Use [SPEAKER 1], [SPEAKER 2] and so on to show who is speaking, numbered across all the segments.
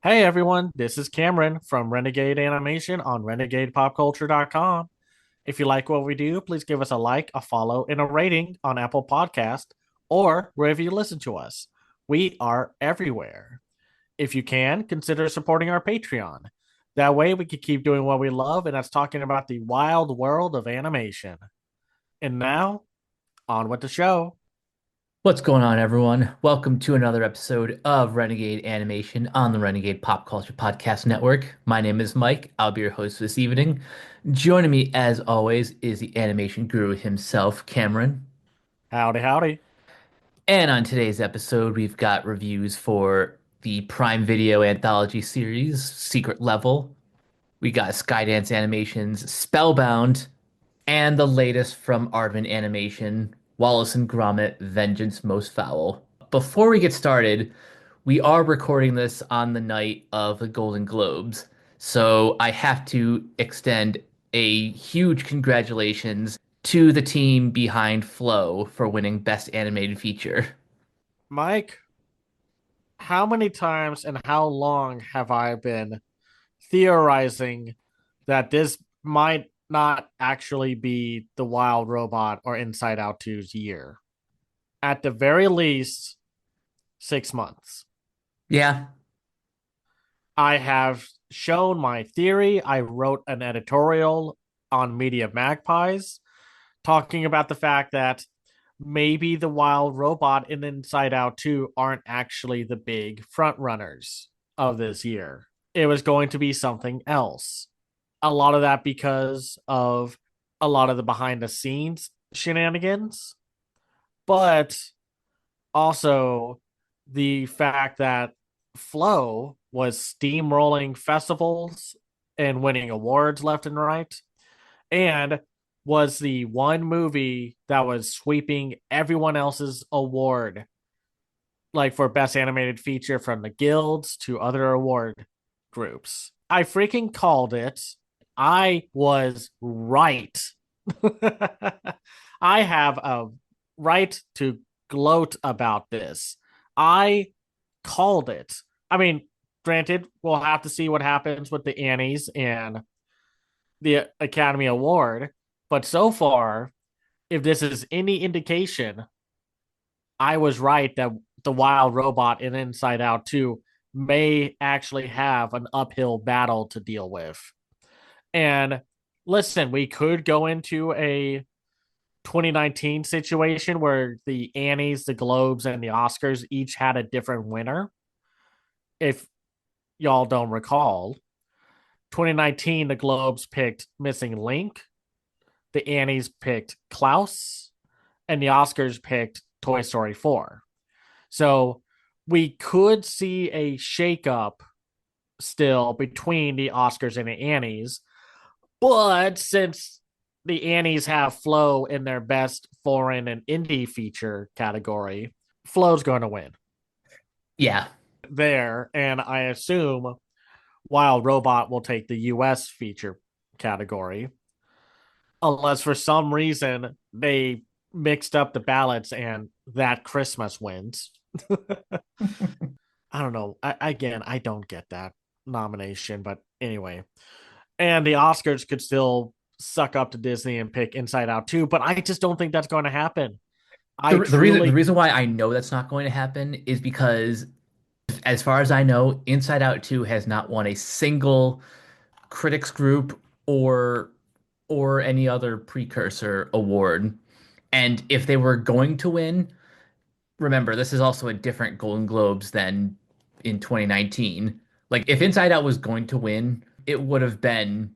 [SPEAKER 1] Hey everyone, this is Cameron from Renegade Animation on renegadepopculture.com. If you like what we do, please give us a like, a follow, and a rating on Apple Podcast or wherever you listen to us. We are everywhere. If you can, consider supporting our Patreon. That way we can keep doing what we love, and that's talking about the wild world of animation. And now, on with the show.
[SPEAKER 2] What's going on, everyone? Welcome to another episode of Renegade Animation on the Renegade Pop Culture Podcast Network. My name is Mike. I'll be your host this evening. Joining me, as always, is the animation guru himself, Cameron.
[SPEAKER 1] Howdy, howdy.
[SPEAKER 2] And on today's episode, we've got reviews for the Prime Video anthology series, Secret Level. We got Skydance Animation's Spellbound, and the latest from Aardman Animation, Wallace and Gromit, Vengeance Most Fowl. Before we get started, we are recording this on the night of the Golden Globes, so I have to extend a huge congratulations to the team behind Flow for winning Best Animated Feature.
[SPEAKER 1] Mike, how many times and how long have I been theorizing that this might not actually be the Wild Robot or Inside Out 2's year? At the very least, 6 months.
[SPEAKER 2] Yeah,
[SPEAKER 1] I have shown my theory. I wrote an editorial on Media Magpies talking about the fact that maybe the Wild Robot and Inside Out 2 aren't actually the big front runners of this year. It was going to be something else. A lot of that because of a lot of the behind the scenes shenanigans, but also the fact that Flow was steamrolling festivals and winning awards left and right, and was the one movie that was sweeping everyone else's award, like for best animated feature from the guilds to other award groups. I freaking called it. I was right. I have a right to gloat about this. I called it. I mean, granted, we'll have to see what happens with the Annies and the Academy Award, but so far, if this is any indication, I was right that the Wild Robot in Inside Out 2 may actually have an uphill battle to deal with. And listen, we could go into a 2019 situation where the Annies, the Globes, and the Oscars each had a different winner. If y'all don't recall, 2019, the Globes picked Missing Link, the Annies picked Klaus, and the Oscars picked Toy Story 4. So we could see a shakeup still between the Oscars and the Annies. But since the Annies have Flow in their best foreign and indie feature category, Flow's going to win
[SPEAKER 2] yeah.
[SPEAKER 1] there. And I assume Wild Robot will take the US feature category, unless for some reason they mixed up the ballots and that Christmas wins. I don't know. Again, I don't get that nomination, but anyway. And the Oscars could still suck up to Disney and pick Inside Out 2, but I just don't think that's going to happen. I
[SPEAKER 2] The
[SPEAKER 1] truly,
[SPEAKER 2] reason why I know that's not going to happen is because as far as I know, Inside Out 2 has not won a single critics group or any other precursor award. And if they were going to win, remember, this is also a different Golden Globes than in 2019. Like if Inside Out was going to win, it would have been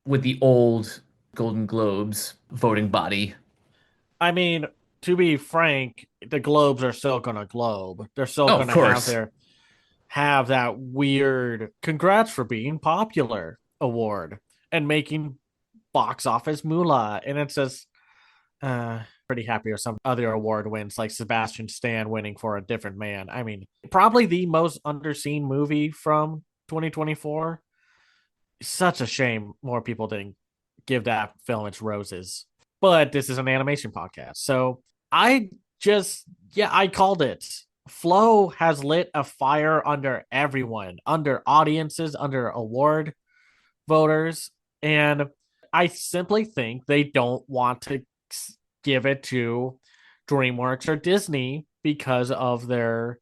[SPEAKER 2] with the old Golden Globes voting body.
[SPEAKER 1] I mean, to be frank, the Globes are still going to globe. They're still
[SPEAKER 2] Oh,
[SPEAKER 1] going
[SPEAKER 2] of
[SPEAKER 1] to have
[SPEAKER 2] course.
[SPEAKER 1] their have that weird congrats for being popular award and making box office moolah. And it's just pretty happy with some other award wins like Sebastian Stan winning for A Different Man. I mean, probably the most underseen movie from 2024. Such a shame more people didn't give that film its roses. But this is an animation podcast. So I just, yeah, I called it. Flow has lit a fire under everyone, under audiences, under award voters. And I simply think they don't want to give it to DreamWorks or Disney because of their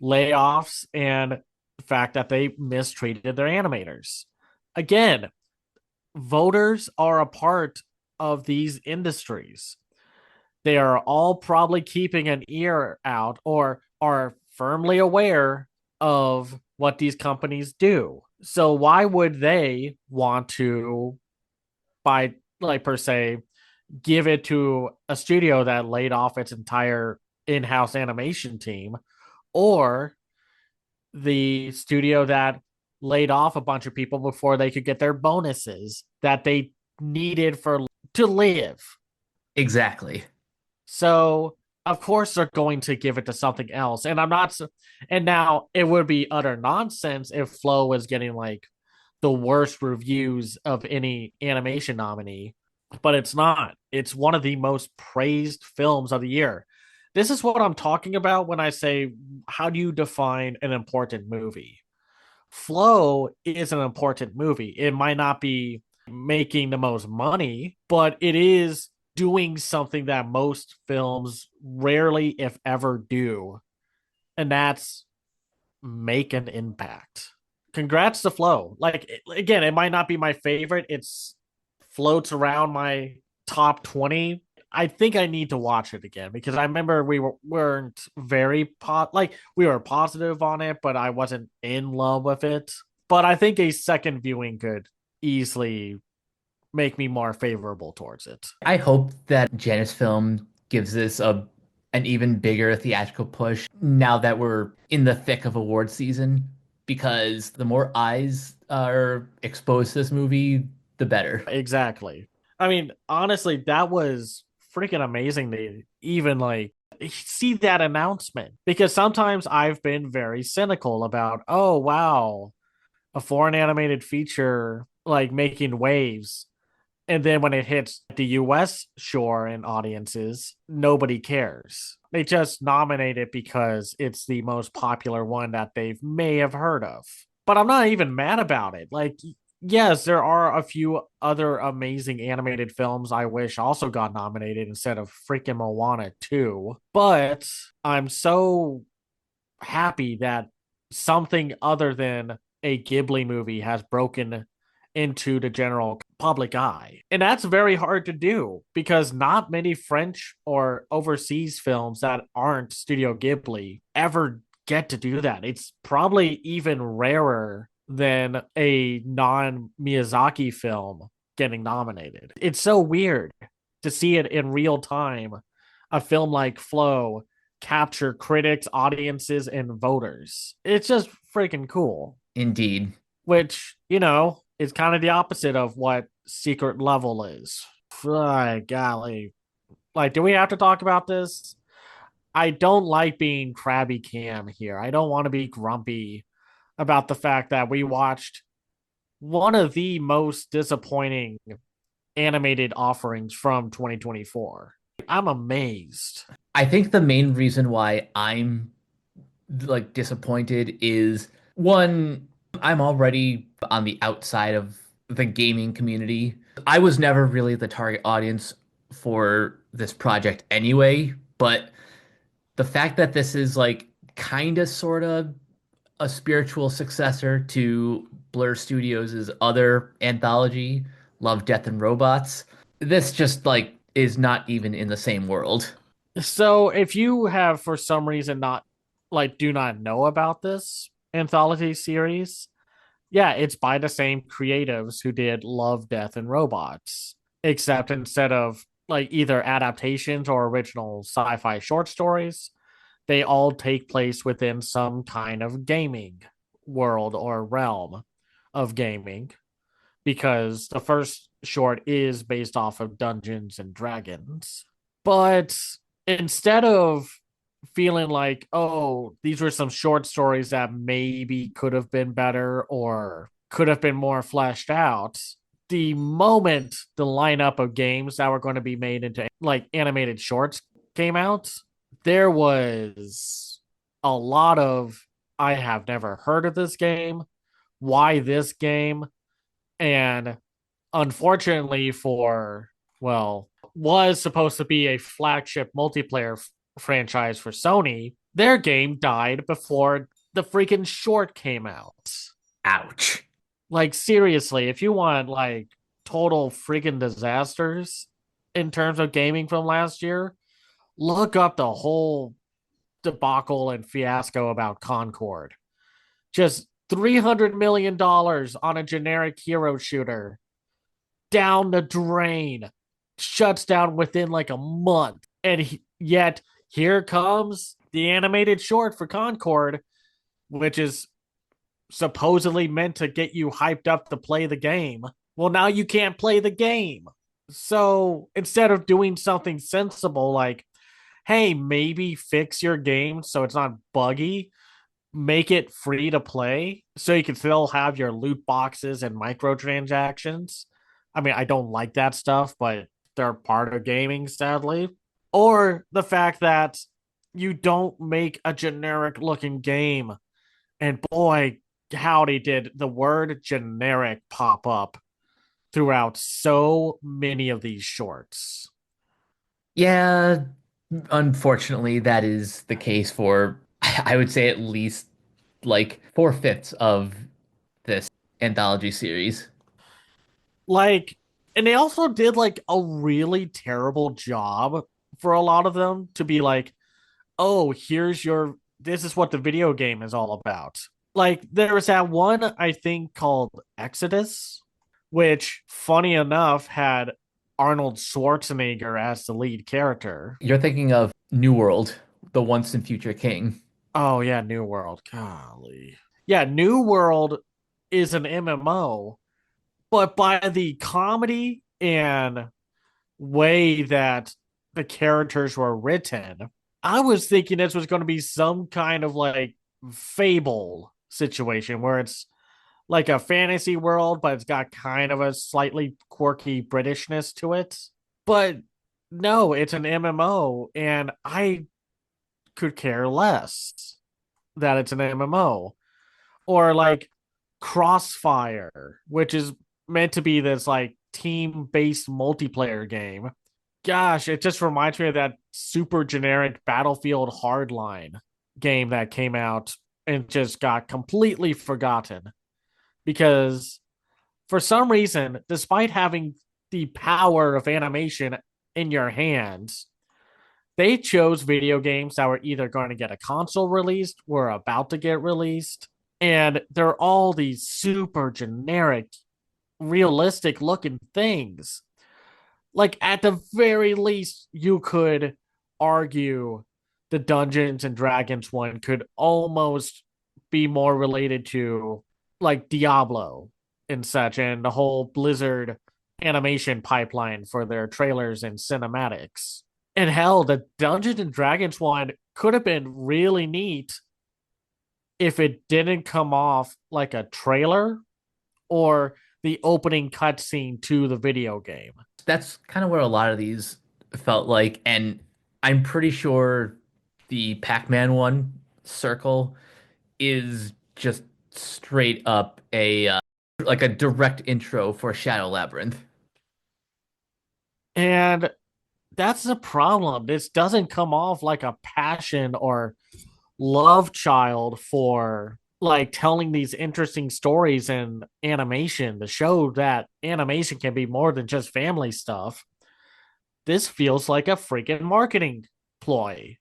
[SPEAKER 1] layoffs and the fact that they mistreated their animators. Again, voters are a part of these industries. They are all probably keeping an ear out or are firmly aware of what these companies do. So why would they want to, by like per se, give it to a studio that laid off its entire in-house animation team, or the studio that laid off a bunch of people before they could get their bonuses that they needed for to live?
[SPEAKER 2] Exactly.
[SPEAKER 1] So of course they're going to give it to something else. And I'm not. And now it would be utter nonsense if Flow was getting like the worst reviews of any animation nominee, but it's not. It's one of the most praised films of the year. This is what I'm talking about when I say, how do you define an important movie? Flow is an important movie. It might not be making the most money, but it is doing something that most films rarely, if ever, do, and that's make an impact. Congrats to Flow. Like, again, it might not be my favorite. It's floats around my top 20. I think I need to watch it again because I remember weren't very like we were positive on it, but I wasn't in love with it. But I think a second viewing could easily make me more favorable towards it.
[SPEAKER 2] I hope that Janus Film gives this a an even bigger theatrical push now that we're in the thick of award season, because the more eyes are exposed to this movie, the better.
[SPEAKER 1] Exactly. I mean, honestly, that was freaking amazing to even like see that announcement because sometimes I've been very cynical about, oh, wow, a foreign animated feature like making waves. And then when it hits the US shore and audiences, nobody cares. They just nominate it because it's the most popular one that they may have heard of. But I'm not even mad about it. Like, yes, there are a few other amazing animated films I wish also got nominated instead of freaking Moana 2. But I'm so happy that something other than a Ghibli movie has broken into the general public eye. And that's very hard to do because not many French or overseas films that aren't Studio Ghibli ever get to do that. It's probably even rarer than a non Miyazaki film getting nominated. It's so weird to see it in real time. A film like Flow capture critics, audiences, and voters. It's just freaking cool.
[SPEAKER 2] Indeed.
[SPEAKER 1] Which, is kind of the opposite of what Secret Level is. Golly. Like, do we have to talk about this? I don't like being crabby cam here. I don't want to be grumpy about the fact that we watched one of the most disappointing animated offerings from 2024. I'm amazed.
[SPEAKER 2] I think the main reason why I'm like disappointed is one, I'm already on the outside of the gaming community. I was never really the target audience for this project anyway, but the fact that this is like kind of sort of a spiritual successor to Blur Studios' other anthology, Love, Death, and Robots, this just like is not even in the same world.
[SPEAKER 1] So, if you have for some reason not like do not know about this anthology series, yeah, it's by the same creatives who did Love, Death, and Robots, except instead of like either adaptations or original sci-fi short stories, they all take place within some kind of gaming world or realm of gaming because the first short is based off of Dungeons and Dragons. But instead of feeling like, oh, these were some short stories that maybe could have been better or could have been more fleshed out, the moment the lineup of games that were going to be made into like animated shorts came out, there was a lot of I have never heard of this game, why this game, and unfortunately for well, was supposed to be a flagship multiplayer franchise for Sony, their game died before the freaking short came out.
[SPEAKER 2] Ouch.
[SPEAKER 1] Like seriously, if you want like total freaking disasters in terms of gaming from last year, look up the whole debacle and fiasco about Concord. Just $300 million on a generic hero shooter down the drain, shuts down within like a month. And yet, here comes the animated short for Concord, which is supposedly meant to get you hyped up to play the game. Well, now you can't play the game. So instead of doing something sensible like, hey, maybe fix your game so it's not buggy, make it free to play so you can still have your loot boxes and microtransactions. I mean, I don't like that stuff, but they're part of gaming, sadly. Or the fact that you don't make a generic looking game. And boy, howdy, did the word generic pop up throughout so many of these shorts.
[SPEAKER 2] Yeah, unfortunately, that is the case for, I would say, at least like four-fifths of this anthology series.
[SPEAKER 1] Like, and they also did like a really terrible job for a lot of them to be like, oh, this is what the video game is all about. Like, there was that one, I think, called Exodus, which, funny enough, had Arnold Schwarzenegger as the lead character.
[SPEAKER 2] You're thinking of New World, the once and future king.
[SPEAKER 1] Oh, yeah, New World. Golly. Yeah, New World is an MMO, but by the comedy and way that the characters were written, I was thinking this was going to be some kind of like fable situation where it's like a fantasy world, but it's got kind of a slightly quirky Britishness to it. But no, it's an MMO, and I could care less that it's an MMO. Or like Crossfire, which is meant to be this like team based multiplayer game. Gosh, it just reminds me of that super generic Battlefield Hardline game that came out and just got completely forgotten because for some reason, despite having the power of animation in your hands, they chose video games that were either going to get a console released or about to get released. And they're all these super generic, realistic looking things. Like, at the very least, you could argue the Dungeons and Dragons one could almost be more related to like Diablo and such, and the whole Blizzard animation pipeline for their trailers and cinematics. And hell, the Dungeons and Dragons one could have been really neat if it didn't come off like a trailer or the opening cutscene to the video game.
[SPEAKER 2] That's kind of where a lot of these felt like, and I'm pretty sure the Pac-Man one, Circle, is just straight up a like a direct intro for Shadow Labyrinth.
[SPEAKER 1] And that's the problem. This doesn't come off like a passion or love child for like telling these interesting stories and animation to show that animation can be more than just family stuff. This feels like a freaking marketing ploy.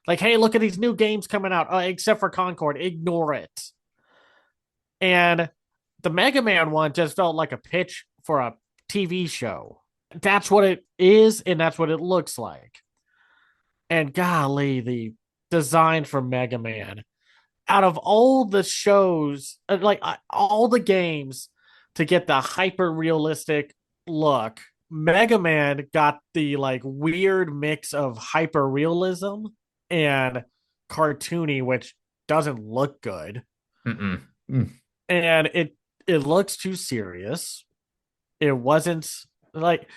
[SPEAKER 1] Like, hey, look at these new games coming out, except for Concord, ignore it. And the Mega Man one just felt like a pitch for a TV show. That's what it is, and that's what it looks like. And golly, the design for Mega Man, out of all the shows, all the games to get the hyper realistic look, Mega Man got the like weird mix of hyper realism and cartoony, which doesn't look good.
[SPEAKER 2] Mm-mm. Mm.
[SPEAKER 1] And it looks too serious. It wasn't like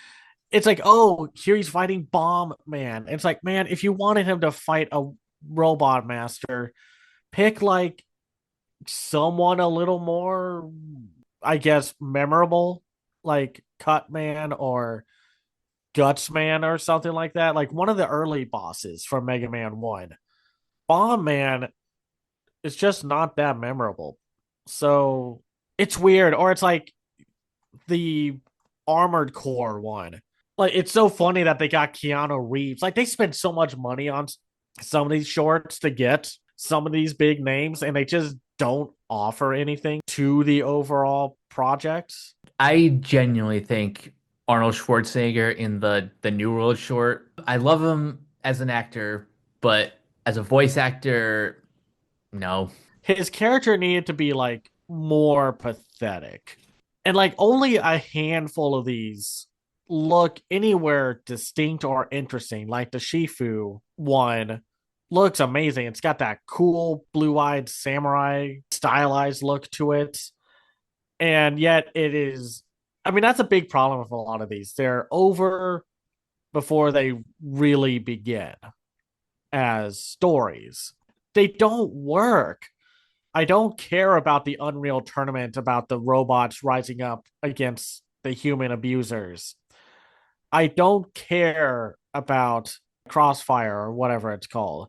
[SPEAKER 1] it's like, oh, here he's fighting Bomb Man. It's like, man, if you wanted him to fight a robot master, pick like someone a little more, I guess, memorable, like Cutman or Gutsman or something like that. Like one of the early bosses from Mega Man 1. Bomb Man is just not that memorable. So it's weird. Or it's like the Armored Core one. Like it's so funny that they got Keanu Reeves. Like they spent so much money on some of these shorts to get some of these big names, and they just don't offer anything to the overall project.
[SPEAKER 2] I genuinely think Arnold Schwarzenegger in the New World short, I love him as an actor, but as a voice actor, no.
[SPEAKER 1] His character needed to be like more pathetic. And like only a handful of these look anywhere distinct or interesting. Like the Shifu one looks amazing. It's got that cool blue-eyed samurai stylized look to it. And yet it is, I mean, that's a big problem with a lot of these. They're over before they really begin as stories. They don't work. I don't care about the Unreal Tournament, about the robots rising up against the human abusers. I don't care about Crossfire or whatever it's called.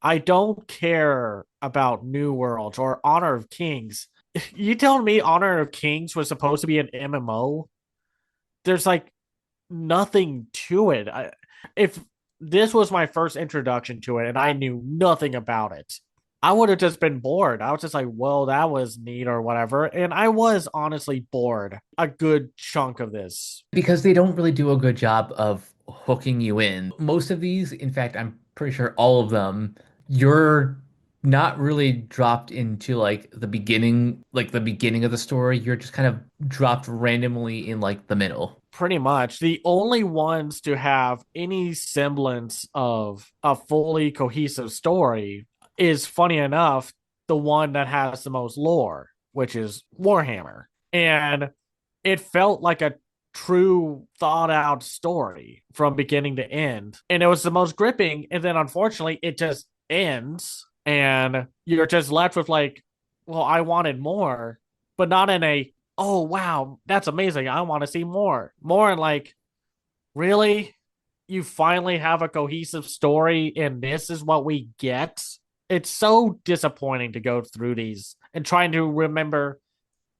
[SPEAKER 1] I don't care about New Worlds or Honor of Kings. You telling me Honor of Kings was supposed to be an MMO? There's like nothing to it. If this was my first introduction to it and I knew nothing about it, I would have just been bored. I was just like, well, that was neat or whatever. And I was honestly bored a good chunk of this.
[SPEAKER 2] Because they don't really do a good job of hooking you in. Most of these, in fact, I'm pretty sure all of them, you're not really dropped into like the beginning of the story. You're just kind of dropped randomly in like the middle.
[SPEAKER 1] Pretty much the only ones to have any semblance of a fully cohesive story is, funny enough, the one that has the most lore, which is Warhammer. And it felt like a true thought out story from beginning to end. And it was the most gripping. And then unfortunately, it just ends. And you're just left with like, well, I wanted more, but not in a, oh, wow, that's amazing. I want to see more. More in like, really? You finally have a cohesive story and this is what we get? It's so disappointing to go through these and trying to remember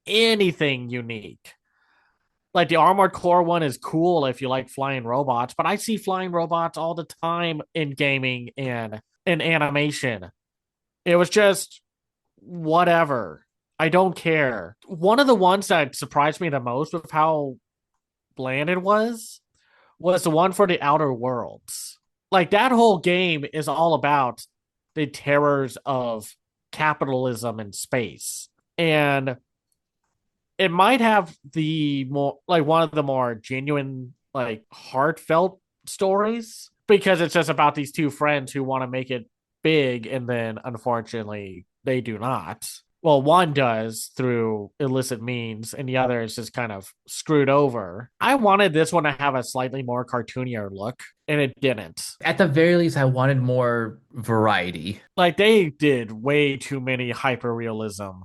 [SPEAKER 1] anything unique. Like the Armored Core one is cool if you like flying robots, but I see flying robots all the time in gaming and in animation. It was just whatever. I don't care. One of the ones that surprised me the most with how bland it was the one for the Outer Worlds. Like that whole game is all about the terrors of capitalism in space. And it might have the more like one of the more genuine, like heartfelt stories because it's just about these two friends who want to make it big and then unfortunately they do not. Well, one does through illicit means, and the other is just kind of screwed over. I wanted this one to have a slightly more cartoonier look, and it didn't.
[SPEAKER 2] At the very least, I wanted more variety.
[SPEAKER 1] Like, they did way too many hyper-realism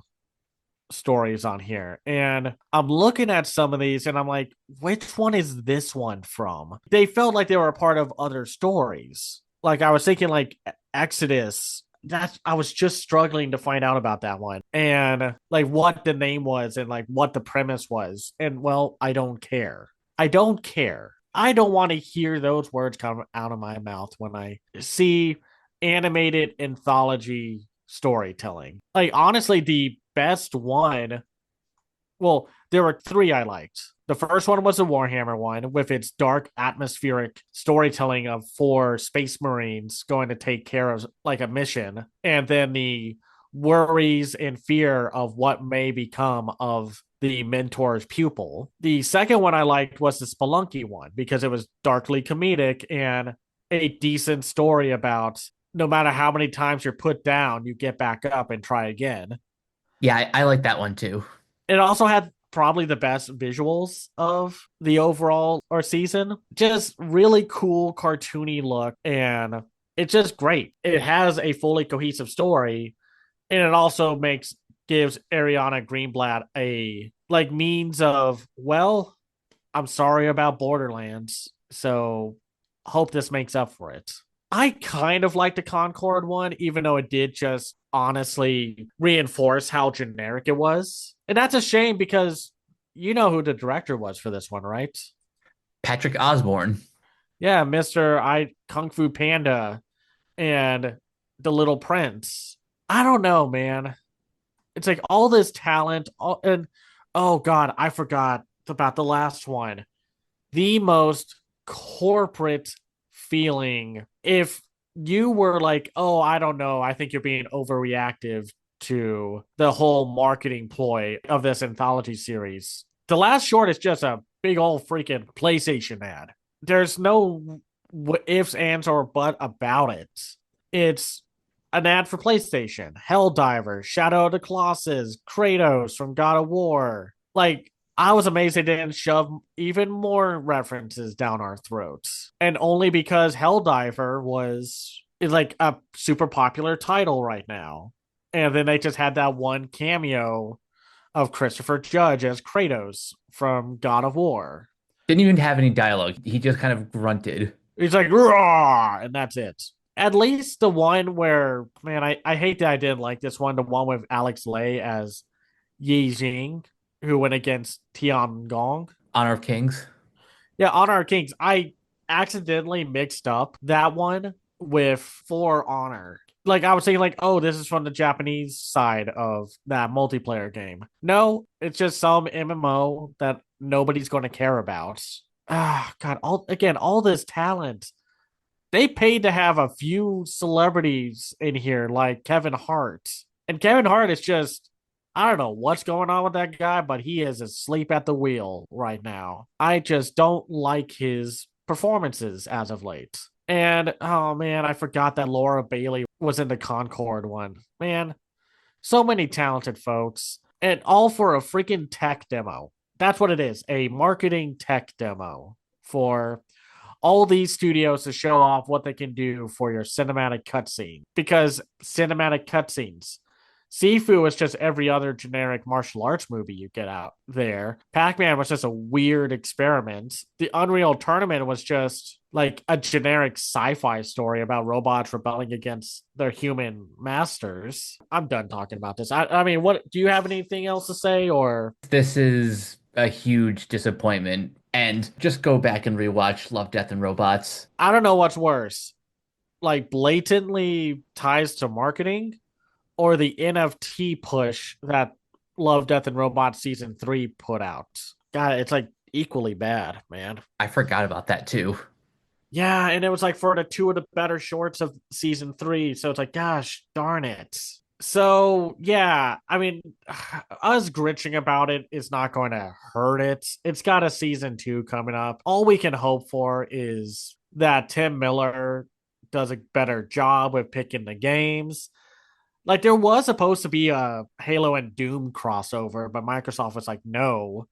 [SPEAKER 1] stories on here. And I'm looking at some of these, and I'm like, which one is this one from? They felt like they were a part of other stories. Like, I was thinking, like, Exodus, that's I was just struggling to find out about that one and like what the name was and like what the premise was. And well, I don't care. I don't care. I don't want to hear those words come out of my mouth when I see animated anthology storytelling. Like honestly, the best one, well, there were three I liked. The first one was the Warhammer one with its dark atmospheric storytelling of four space marines going to take care of like a mission. And then the worries and fear of what may become of the mentor's pupil. The second one I liked was the Spelunky one because it was darkly comedic and a decent story about no matter how many times you're put down, you get back up and try again.
[SPEAKER 2] Yeah, I like that one too.
[SPEAKER 1] It also had probably the best visuals of the overall or season. Just really cool cartoony look and It's just great. It has a fully cohesive story, and it also gives Ariana Greenblatt a like means of, well, I'm sorry about Borderlands, so hope this makes up for it. I kind of like the Concord one, even though it did just honestly reinforce how generic it was. And that's a shame because you know who the director was for this one, right?
[SPEAKER 2] Patrick Osborne.
[SPEAKER 1] Yeah, Mr. I Kung Fu Panda and The Little Prince. I don't know, man. It's like all this talent, and oh god, I forgot about the last one. The most corporate feeling. If you were like, oh, I don't know, I think you're being overreactive to the whole marketing ploy of this anthology series. The last short is just a big old freaking PlayStation ad. There's no ifs, ands, or but about it. It's an ad for PlayStation, Helldiver, Shadow of the Colossus, Kratos from God of War. Like, I was amazed they didn't shove even more references down our throats. And only because Helldiver is like a super popular title right now. And then they just had that one cameo of Christopher Judge as Kratos from God of War.
[SPEAKER 2] Didn't even have any dialogue. He just kind of grunted.
[SPEAKER 1] He's like, raw, and that's it. At least the one where, man, I hate that I didn't like this one, the one with Alex Lay as Yi Jing, who went against Tian Gong.
[SPEAKER 2] Honor of Kings.
[SPEAKER 1] Yeah, Honor of Kings. I accidentally mixed up that one with For Honor. Like I was saying, like, oh, this is from the Japanese side of that multiplayer game. No, it's just some MMO that nobody's going to care about. Ah, God, all this talent. They paid to have a few celebrities in here, like Kevin Hart. And Kevin Hart is just, I don't know what's going on with that guy, but he is asleep at the wheel right now. I just don't like his performances as of late. And oh man, I forgot that Laura Bailey was in the Concord one. Man, so many talented folks, and all for a freaking tech demo. That's what it is, a marketing tech demo for all these studios to show off what they can do for your cinematic cutscene. Because cinematic cutscenes, Sifu is just every other generic martial arts movie you get out there. Pac-Man was just a weird experiment. The Unreal Tournament was just like a generic sci-fi story about robots rebelling against their human masters. I'm done talking about this. I mean, what do you have anything else to say or
[SPEAKER 2] This is a huge disappointment. And just go back and rewatch Love, Death, and Robots.
[SPEAKER 1] I don't know what's worse. Like blatantly ties to marketing or the NFT push that Love, Death, and Robots season 3 put out. God, it's like equally bad, man.
[SPEAKER 2] I forgot about that too.
[SPEAKER 1] Yeah, and it was like for the two of the better shorts of season 3. So it's like, gosh darn it. So yeah, I mean, us gritching about it is not going to hurt it. It's got a season 2 coming up. All we can hope for is that Tim Miller does a better job with picking the games. Like there was supposed to be a Halo and Doom crossover, but Microsoft was like, no,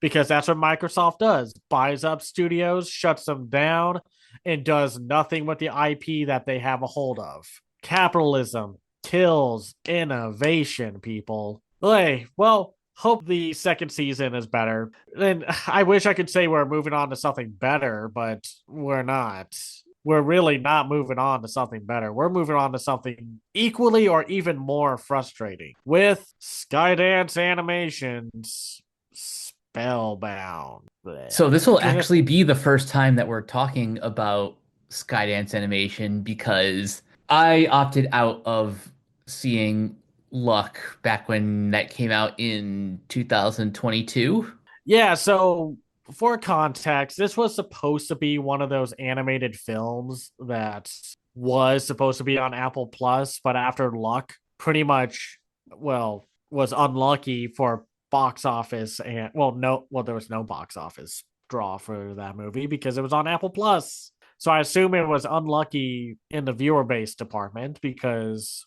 [SPEAKER 1] because that's what Microsoft does: buys up studios, shuts them down, and does nothing with the IP that they have a hold of. Capitalism kills innovation, people. Hey, well, hope the second season is better. And I wish I could say we're moving on to something better, but we're not. We're really not moving on to something better. We're moving on to something equally or even more frustrating with Skydance Animations Spellbound.
[SPEAKER 2] So this will actually be the first time that we're talking about Skydance animation because I opted out of seeing Luck back when that came out in 2022.
[SPEAKER 1] Yeah, so for context, this was supposed to be one of those animated films that was supposed to be on Apple Plus, but after Luck pretty much, well, was unlucky for box office and there was no box office draw for that movie because it was on Apple Plus. So I assume it was unlucky in the viewer base department because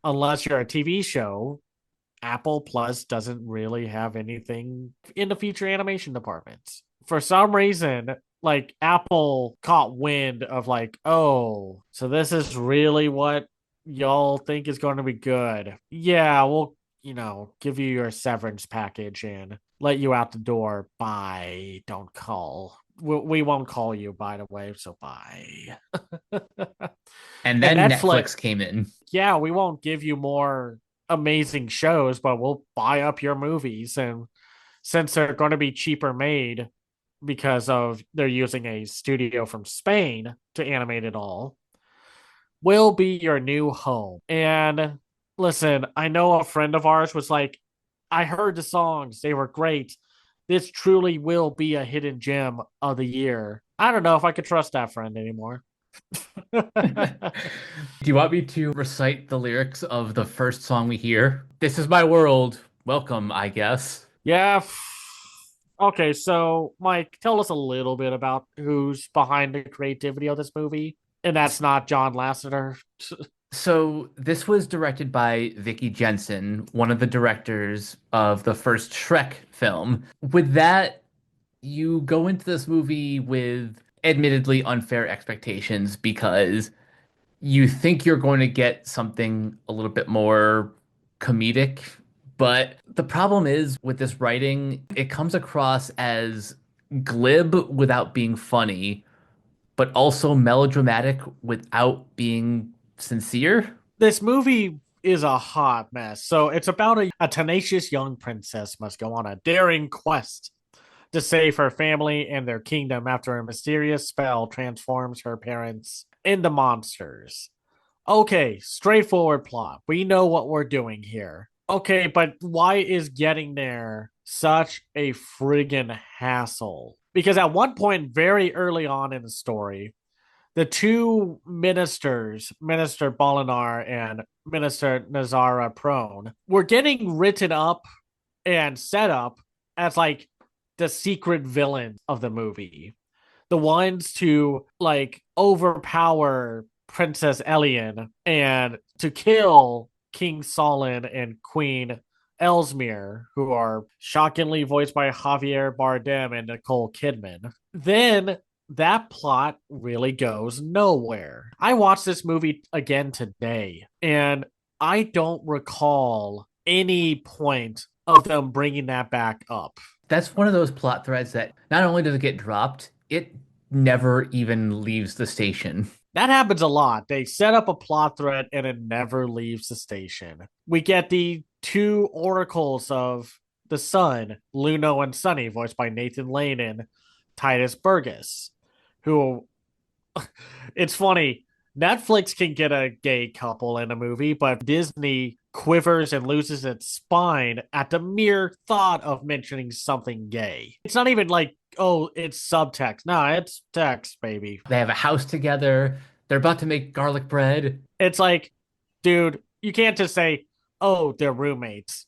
[SPEAKER 1] unless you're a TV show, Apple Plus doesn't really have anything in the feature animation department. For some reason, like Apple caught wind of like, oh, so this is really what y'all think is going to be good. Yeah, we'll, give you your severance package and let you out the door. Bye. Don't call. We won't call you, by the way, so bye.
[SPEAKER 2] And
[SPEAKER 1] And
[SPEAKER 2] then
[SPEAKER 1] Netflix,
[SPEAKER 2] Netflix came in.
[SPEAKER 1] yeah, we won't give you more amazing shows, but we'll buy up your movies. And since they're going to be cheaper made because of they're using a studio from Spain to animate it all, will be your new home. And listen, I know a friend of ours was like, I heard the songs, they were great. This truly will be a hidden gem of the year. I don't know if I could trust that friend anymore.
[SPEAKER 2] Do you want me to recite the lyrics of the first song we hear? This is my world. Welcome, I guess.
[SPEAKER 1] Yeah. Okay, so Mike, tell us a little bit about who's behind the creativity of this movie. And that's not John Lasseter.
[SPEAKER 2] So this was directed by Vicky Jensen, one of the directors of the first Shrek film. With that, you go into this movie with admittedly unfair expectations because you think you're going to get something a little bit more comedic. But the problem is with this writing, it comes across as glib without being funny, but also melodramatic without being sincere.
[SPEAKER 1] This movie is a hot mess. So it's about a tenacious young princess must go on a daring quest to save her family and their kingdom after a mysterious spell transforms her parents into monsters. Okay, straightforward plot. We know what we're doing here. Okay, but why is getting there such a friggin' hassle? Because at one point, very early on in the story, the two ministers, Minister Bolinar and Minister Nazara Prone, were getting written up and set up as like the secret villains of the movie. The ones to like overpower Princess Elian and to kill King Solon and Queen Elsmere, who are shockingly voiced by Javier Bardem and Nicole Kidman. Then that plot really goes nowhere. I watched this movie again today, and I don't recall any point of them bringing that back up.
[SPEAKER 2] That's one of those plot threads that not only does it get dropped, it never even leaves the station.
[SPEAKER 1] That happens a lot. They set up a plot thread and it never leaves the station. We get the two oracles of the sun, Luno and Sunny, voiced by Nathan Lane and Titus Burgess, who it's funny. Netflix can get a gay couple in a movie, but Disney quivers and loses its spine at the mere thought of mentioning something gay. It's not even like, oh, it's subtext. No, it's text, baby.
[SPEAKER 2] They have a house together. They're about to make garlic bread.
[SPEAKER 1] It's like, dude, you can't just say, oh, they're roommates.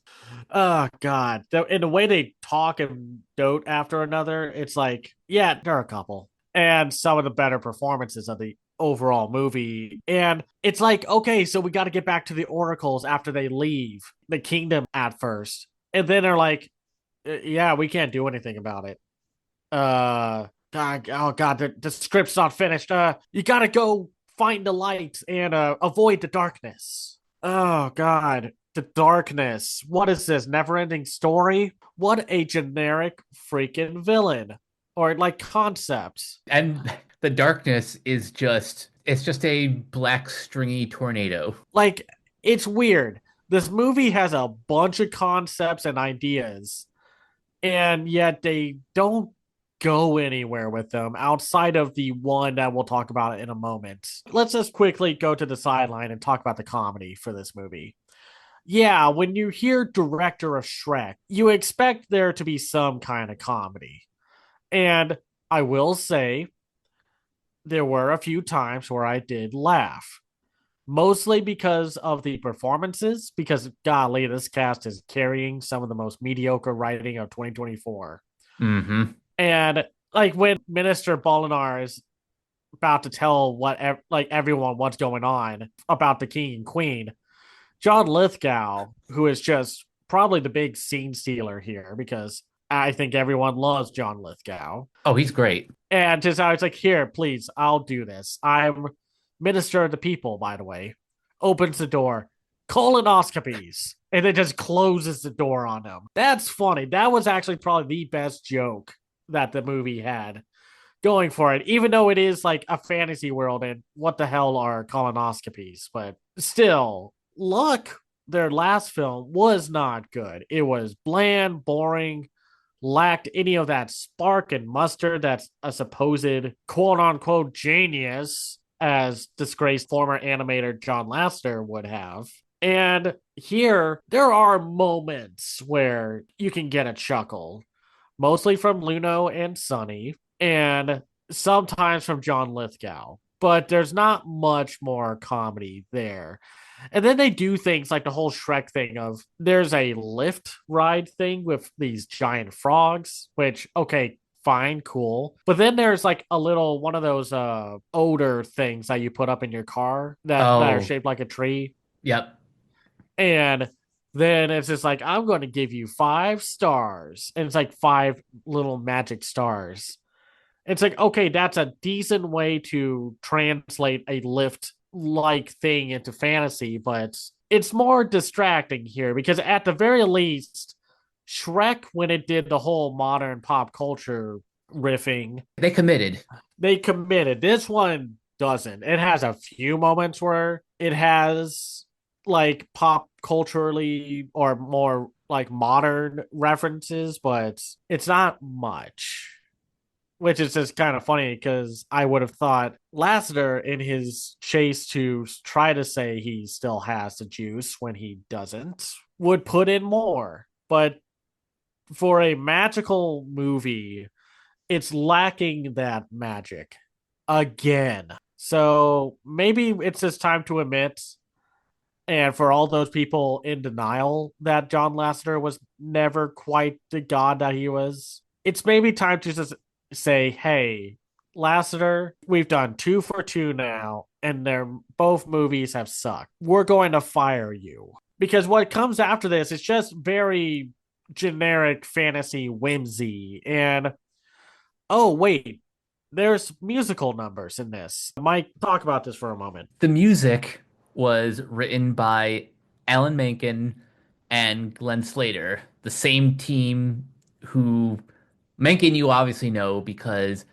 [SPEAKER 1] Oh, God. In the way they talk and dote after another, it's like, yeah, they're a couple. And some of the better performances of the overall movie. And it's like, okay, so we got to get back to the oracles after they leave the kingdom at first. And then they're like, yeah, we can't do anything about it. God, oh God, the script's not finished. You got to go find the light and avoid the darkness. Oh God, the darkness. What is this? Never-ending story? What a generic freaking villain or like concept.
[SPEAKER 2] And the darkness is it's just a black stringy tornado.
[SPEAKER 1] Like it's weird. This movie has a bunch of concepts and ideas, and yet they don't go anywhere with them outside of the one that we'll talk about in a moment. Let's just quickly go to the sideline and talk about the comedy for this movie. Yeah, when you hear director of Shrek, you expect there to be some kind of comedy. And I will say, there were a few times where I did laugh, mostly because of the performances, because golly, this cast is carrying some of the most mediocre writing of 2024.
[SPEAKER 2] Mm-hmm.
[SPEAKER 1] And like when Minister Bolinar is about to tell like everyone what's going on about the king and queen, John Lithgow, who is just probably the big scene stealer here, because I think everyone loves John Lithgow.
[SPEAKER 2] Oh, he's great.
[SPEAKER 1] And just I was like, here, please, I'll do this. I'm minister of the people, by the way. Opens the door, colonoscopies, and then just closes the door on him. That's funny. That was actually probably the best joke that the movie had going for it, even though it is like a fantasy world and what the hell are colonoscopies? But still, look, their last film was not good. It was bland, boring, lacked any of that spark and mustard that's a supposed quote unquote genius, as disgraced former animator John Lasseter would have. And here, there are moments where you can get a chuckle, mostly from Luno and Sonny, and sometimes from John Lithgow. But there's not much more comedy there. And then they do things like the whole Shrek thing of there's a lift ride thing with these giant frogs, which, okay, fine, cool. But then there's like a little one of those odor things that you put up in your car that are
[SPEAKER 2] Oh,
[SPEAKER 1] shaped like a tree.
[SPEAKER 2] yep.
[SPEAKER 1] And then it's just like, I'm going to give you 5 stars. And it's like 5 little magic stars. It's like, okay, that's a decent way to translate a lift like thing into fantasy, but it's more distracting here because at the very least, Shrek, when it did the whole modern pop culture riffing,
[SPEAKER 2] They committed.
[SPEAKER 1] they committed. This one doesn't. It has a few moments where it has like pop culturally or more like modern references, but it's not much, which is just kind of funny because I would have thought Lasseter, in his chase to try to say he still has the juice when he doesn't, would put in more. But for a magical movie, it's lacking that magic again. So maybe it's just time to admit, and for all those people in denial that John Lasseter was never quite the god that he was, it's maybe time to just say, hey, Lasseter, we've done 2 for 2 now, and they're both movies have sucked. We're going to fire you. Because what comes after this is just very generic fantasy whimsy. And oh, wait, there's musical numbers in this. Mike, talk about this for a moment.
[SPEAKER 2] The music was written by Alan Menken and Glenn Slater, the same team who Menken you obviously know because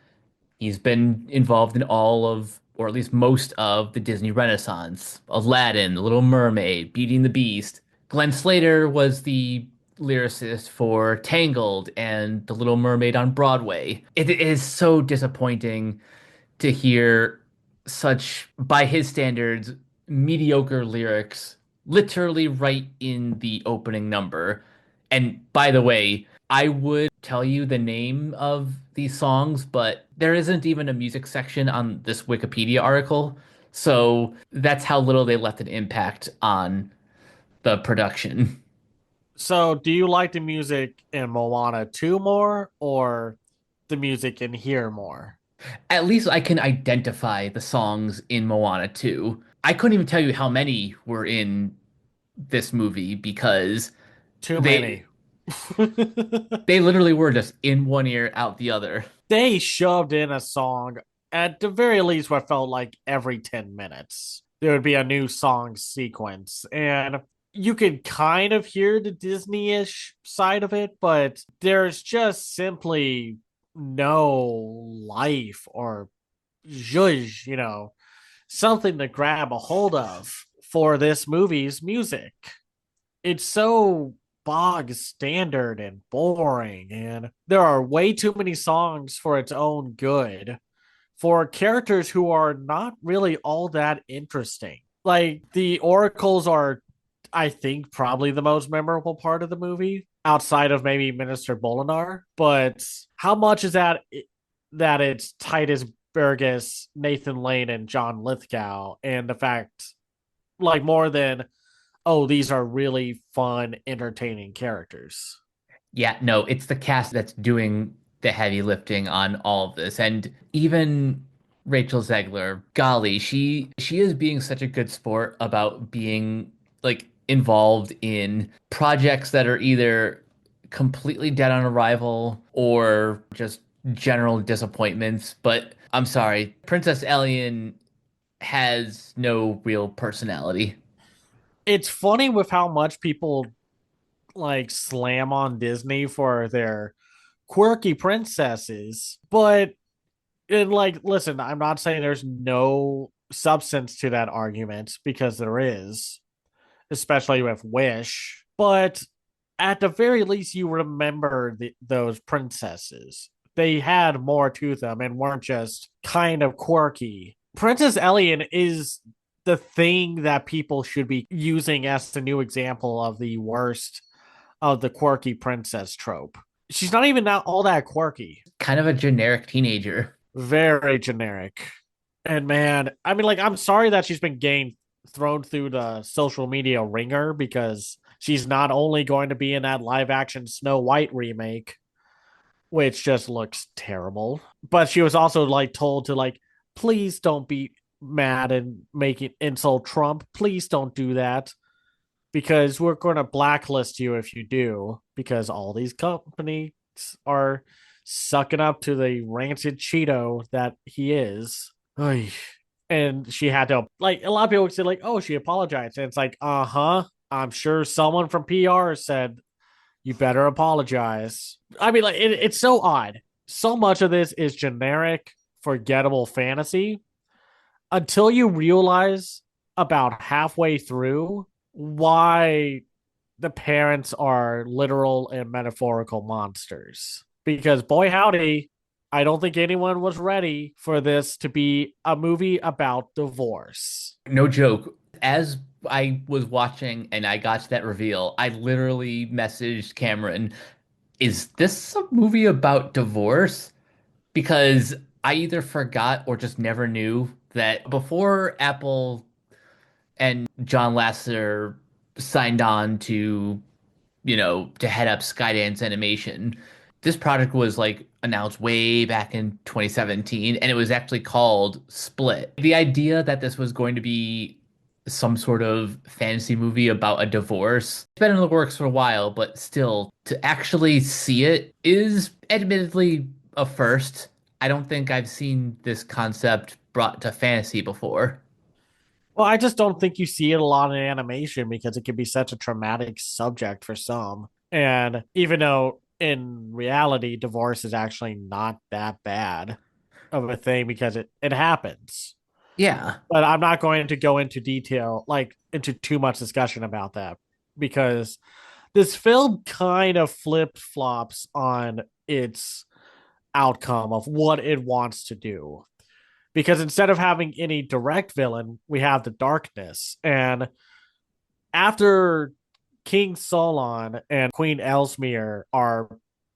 [SPEAKER 2] he's been involved in all of, or at least most of, the Disney Renaissance, Aladdin, The Little Mermaid, Beauty and the Beast. Glenn Slater was the lyricist for Tangled and The Little Mermaid on Broadway. It is so disappointing to hear such, by his standards, mediocre lyrics literally right in the opening number. And by the way, I would tell you the name of these songs, but there isn't even a music section on this Wikipedia article. So that's how little they left an impact on the production.
[SPEAKER 1] So, do you like the music in Moana 2 more or the music in here more?
[SPEAKER 2] At least I can identify the songs in Moana 2. I couldn't even tell you how many were in this movie because
[SPEAKER 1] Too
[SPEAKER 2] they
[SPEAKER 1] many.
[SPEAKER 2] they literally were just in one ear out the other.
[SPEAKER 1] They shoved in a song at the very least what felt like every 10 minutes. There would be a new song sequence. And you could kind of hear the Disney ish side of it, but there's just simply no life or zhuzh, something to grab a hold of for this movie's music. It's so bog standard and boring, and there are way too many songs for its own good for characters who are not really all that interesting. Like the oracles are, I think, probably the most memorable part of the movie outside of maybe Minister Bolinar. But how much is that it's Titus Burgess, Nathan Lane, and John Lithgow, and the fact, like, more than, oh, these are really fun, entertaining characters.
[SPEAKER 2] Yeah, no, it's the cast that's doing the heavy lifting on all of this. And even Rachel Zegler, golly, she is being such a good sport about being like involved in projects that are either completely dead on arrival or just general disappointments. But I'm sorry, Princess Alien has no real personality.
[SPEAKER 1] It's funny with how much people like slam on Disney for their quirky princesses, but listen, I'm not saying there's no substance to that argument because there is, especially with Wish. But at the very least, you remember those princesses. They had more to them and weren't just kind of quirky. Princess Alien is the thing that people should be using as the new example of the worst of the quirky princess trope. She's not even all that quirky.
[SPEAKER 2] Kind of a generic teenager.
[SPEAKER 1] Very generic. And man, I mean, like, I'm sorry that she's been getting thrown through the social media ringer because she's not only going to be in that live action Snow White remake, which just looks terrible, but she was also like told to like, please don't be mad and make it insult Trump. Please don't do that because we're going to blacklist you if you do, because all these companies are sucking up to the rancid Cheeto that he is. Oy. And she had to, like, a lot of people would say like, oh, she apologized, and it's like, uh-huh, I'm sure someone from PR said you better apologize. I mean, like, it's so odd. So much of this is generic forgettable fantasy until you realize about halfway through why the parents are literal and metaphorical monsters. Because boy howdy, I don't think anyone was ready for this to be a movie about divorce.
[SPEAKER 2] No joke. As I was watching and I got to that reveal, I literally messaged Cameron, is this a movie about divorce? Because I either forgot or just never knew that before Apple and John Lasseter signed on to, to head up Skydance Animation, this project was like announced way back in 2017 and it was actually called Split. The idea that this was going to be some sort of fantasy movie about a divorce, it's been in the works for a while, but still to actually see it is admittedly a first. I don't think I've seen this concept brought to fantasy before.
[SPEAKER 1] Well, I just don't think you see it a lot in animation because it can be such a traumatic subject for some. And even though in reality, divorce is actually not that bad of a thing because it happens.
[SPEAKER 2] Yeah.
[SPEAKER 1] But I'm not going to go into detail, like into too much discussion about that because this film kind of flip flops on its outcome of what it wants to do. Because instead of having any direct villain, we have the darkness. And after King Solon and Queen Elsmere are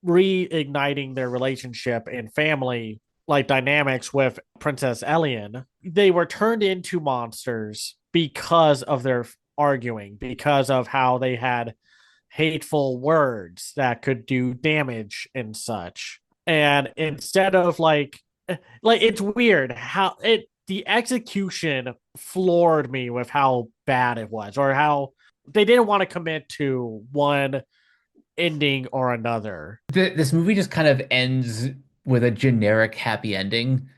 [SPEAKER 1] reigniting their relationship and family like dynamics with Princess Elian, they were turned into monsters because of their arguing, because of how they had hateful words that could do damage and such. And instead of like it's weird how it the execution floored me with how bad it was or how they didn't want to commit to one ending or another.
[SPEAKER 2] This movie just kind of ends with a generic happy ending.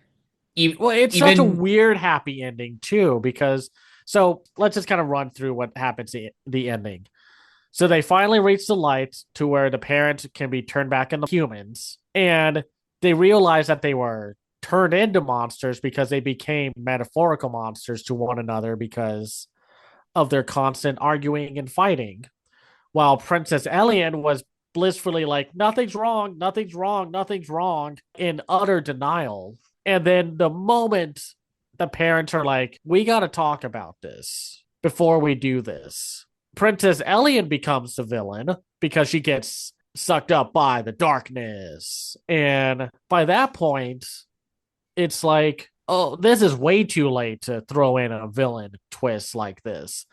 [SPEAKER 1] Well, it's such a
[SPEAKER 2] Even,
[SPEAKER 1] weird happy ending too because so let's just kind of run through what happens in the ending. So they finally reach the light to where the parents can be turned back into humans and they realize that they were turned into monsters because they became metaphorical monsters to one another because of their constant arguing and fighting. While Princess Elian was blissfully like, nothing's wrong, nothing's wrong, nothing's wrong, in utter denial. And then the moment the parents are like, we got to talk about this before we do this, Princess Elian becomes the villain because she gets sucked up by the darkness. And by that point, it's like, oh, this is way too late to throw in a villain twist like this.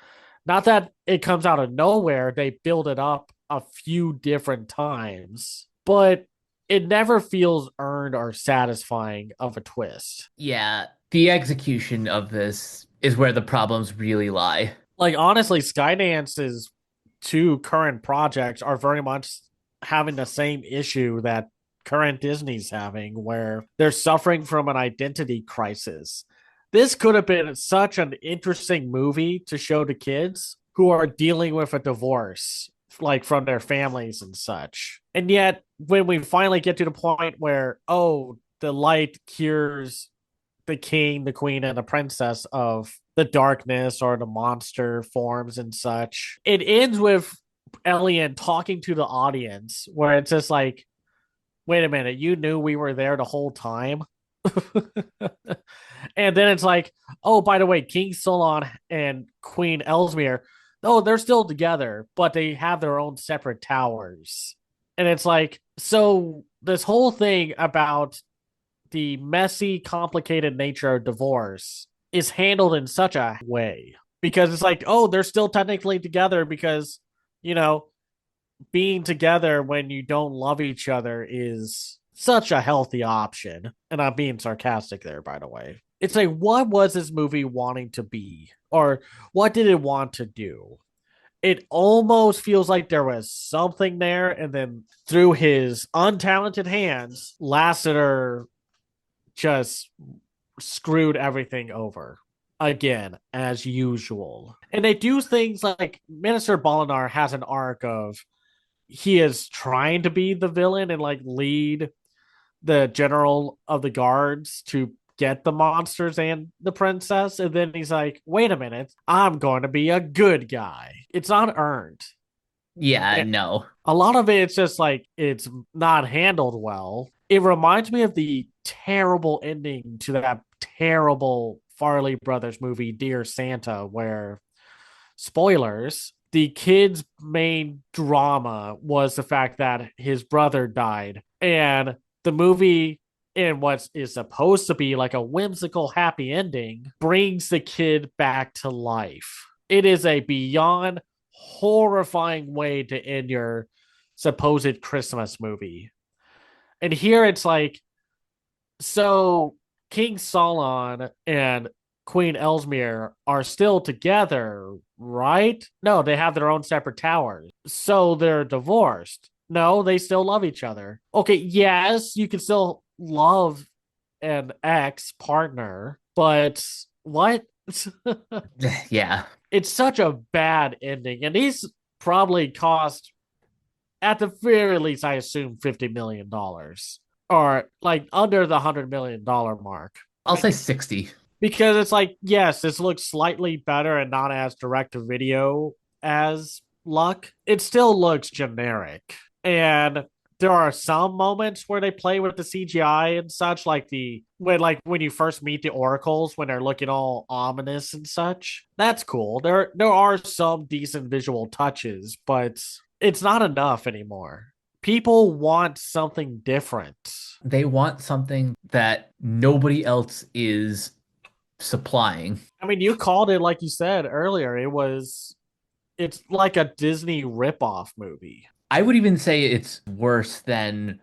[SPEAKER 1] Not that it comes out of nowhere, they build it up a few different times, but it never feels earned or satisfying of a twist.
[SPEAKER 2] yeah, the execution of this is where the problems really lie.
[SPEAKER 1] Like, honestly, Skydance's two current projects are very much having the same issue that current Disney's having, where they're suffering from an identity crisis. This could have been such an interesting movie to show to kids who are dealing with a divorce, like from their families and such. And yet, when we finally get to the point where, oh, the light cures the king, the queen, and the princess of the darkness or the monster forms and such, it ends with Elliot talking to the audience, where it's just like, wait a minute, you knew we were there the whole time? And then it's like, oh, by the way, King Solon and Queen Ellesmere, oh, they're still together, but they have their own separate towers. And it's like, so this whole thing about the messy, complicated nature of divorce is handled in such a way because it's like, oh, they're still technically together because, you know, being together when you don't love each other is such a healthy option. And I'm being sarcastic there, by the way. It's like, what was this movie wanting to be? Or what did it want to do? It almost feels like there was something there, and then through his untalented hands, Lasseter just screwed everything over again, as usual. And they do things like Minister Bolinar has an arc of he is trying to be the villain and like lead the general of the guards to get the monsters and the princess. And then he's like, wait a minute, I'm going to be a good guy. It's unearned.
[SPEAKER 2] Yeah, no.
[SPEAKER 1] A lot of it's just like it's not handled well. It reminds me of the terrible ending to that terrible Farley Brothers movie, Dear Santa, where spoilers, the kid's main drama was the fact that his brother died. And the movie, in what is supposed to be like a whimsical happy ending, brings the kid back to life. It is a beyond horrifying way to end your supposed Christmas movie. And here it's like, so King Solon and Queen Ellesmere are still together, right? No, they have their own separate towers. So they're divorced. No, they still love each other. Okay, yes, you can still love an ex partner, but what?
[SPEAKER 2] Yeah.
[SPEAKER 1] It's such a bad ending. And these probably cost, at the very least, I assume $50 million or like under the $100 million mark.
[SPEAKER 2] I'll say 60.
[SPEAKER 1] Because it's like, yes, this looks slightly better and not as direct to video as Luck. It still looks generic. And there are some moments where they play with the CGI and such, like when you first meet the oracles when they're looking all ominous and such. That's cool. There are some decent visual touches, but it's not enough anymore. People want something different.
[SPEAKER 2] They want something that nobody else is supplying.
[SPEAKER 1] I mean, you called it like you said earlier. It's like a Disney ripoff movie.
[SPEAKER 2] I would even say it's worse than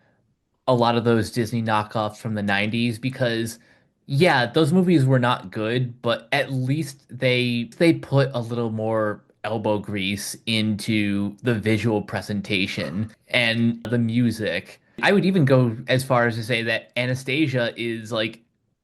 [SPEAKER 2] a lot of those Disney knockoffs from the 90s because yeah, those movies were not good, but at least they put a little more elbow grease into the visual presentation and the music. I would even go as far as to say that Anastasia is like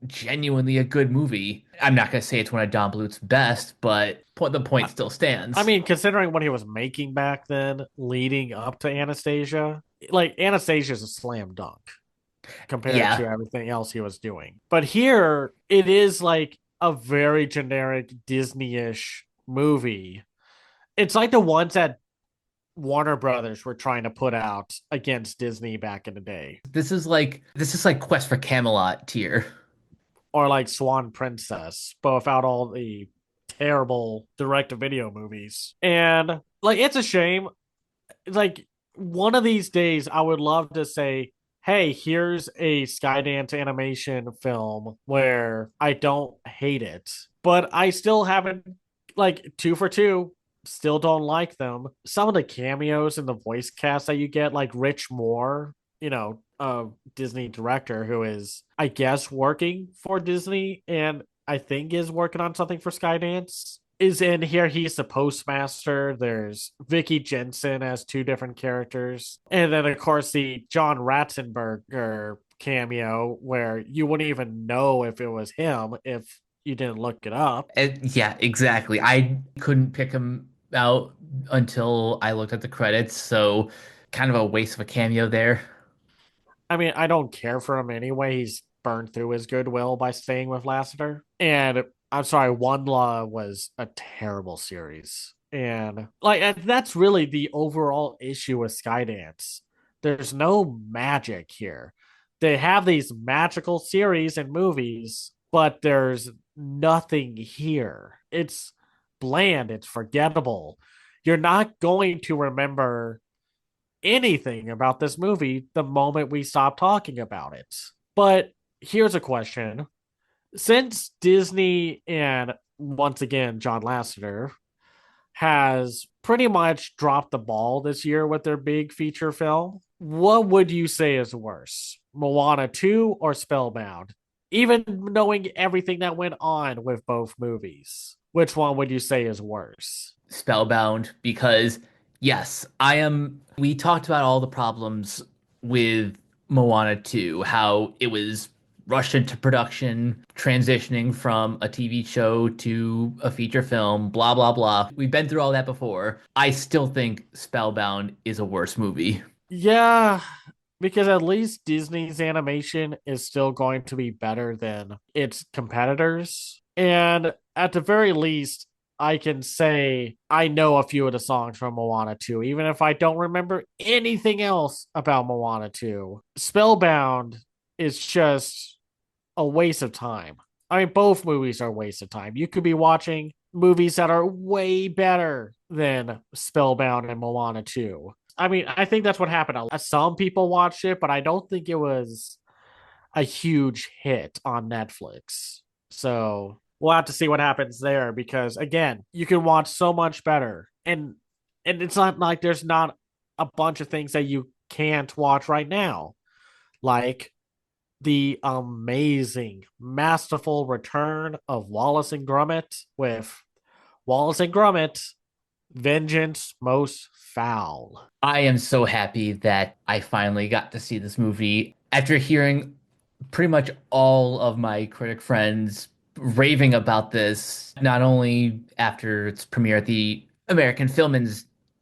[SPEAKER 2] genuinely a good movie. I'm not going to say it's one of Don Bluth's best, but the point still
[SPEAKER 1] I
[SPEAKER 2] stands.
[SPEAKER 1] mean, considering what he was making back then, leading up to Anastasia, like Anastasia is a slam dunk compared
[SPEAKER 2] Yeah,
[SPEAKER 1] to everything else he was doing. But here, it is like a very generic Disney-ish movie. It's like the ones that Warner Brothers were trying to put out against Disney back in the day,
[SPEAKER 2] this is like Quest for Camelot tier.
[SPEAKER 1] or like Swan Princess, but without all the terrible direct-to-video movies. And like, it's a shame. It's like one of these days, I would love to say, hey, here's a Skydance animation film where I don't hate it, but I still haven't, like, two for two, still don't like them. Some of the cameos and the voice cast that you get, like Rich Moore, a Disney director who is, I guess, working for Disney and I think is working on something for Skydance. is in here. He's the postmaster. There's Vicky Jensen as two different characters. And then, of course, the John Ratzenberger cameo, where you wouldn't even know if it was him if you didn't look it up.
[SPEAKER 2] Yeah, exactly. I couldn't pick him out until I looked at the credits, so kind of a waste of a cameo there.
[SPEAKER 1] I mean, I don't care for him anyway. He's burned through his goodwill by staying with Lasseter. And I'm sorry, One Law was a terrible series. And that's really the overall issue with Skydance. There's no magic here. They have these magical series and movies, but there's nothing here. It's bland, it's forgettable. You're not going to remember anything about this movie the moment we stop talking about it. But here's a question. Since Disney and once again John Lasseter has pretty much dropped the ball this year with their big feature film, what would you say is worse? Moana 2 or Spellbound? Even knowing everything that went on with both movies, which one would you say is worse?
[SPEAKER 2] Spellbound, because yes, I am. We talked about all the problems with Moana 2, how it was rushed into production, transitioning from a TV show to a feature film, blah, blah, blah. We've been through all that before. I still think Spellbound is a worse movie.
[SPEAKER 1] Yeah, because at least Disney's animation is still going to be better than its competitors. And at the very least, I can say I know a few of the songs from Moana 2, even if I don't remember anything else about Moana 2. Spellbound is just a waste of time. I mean, both movies are a waste of time. You could be watching movies that are way better than Spellbound and Moana 2. I mean, I think that's what happened. Some people watched it, but I don't think it was a huge hit on Netflix. So we'll have to see what happens there because again, you can watch so much better. And it's not like there's not a bunch of things that you can't watch right now. Like the amazing, masterful return of Wallace and Gromit with Wallace and Gromit, Vengeance Most Fowl.
[SPEAKER 2] I am so happy that I finally got to see this movie after hearing pretty much all of my critic friends raving about this, not only after its premiere at the American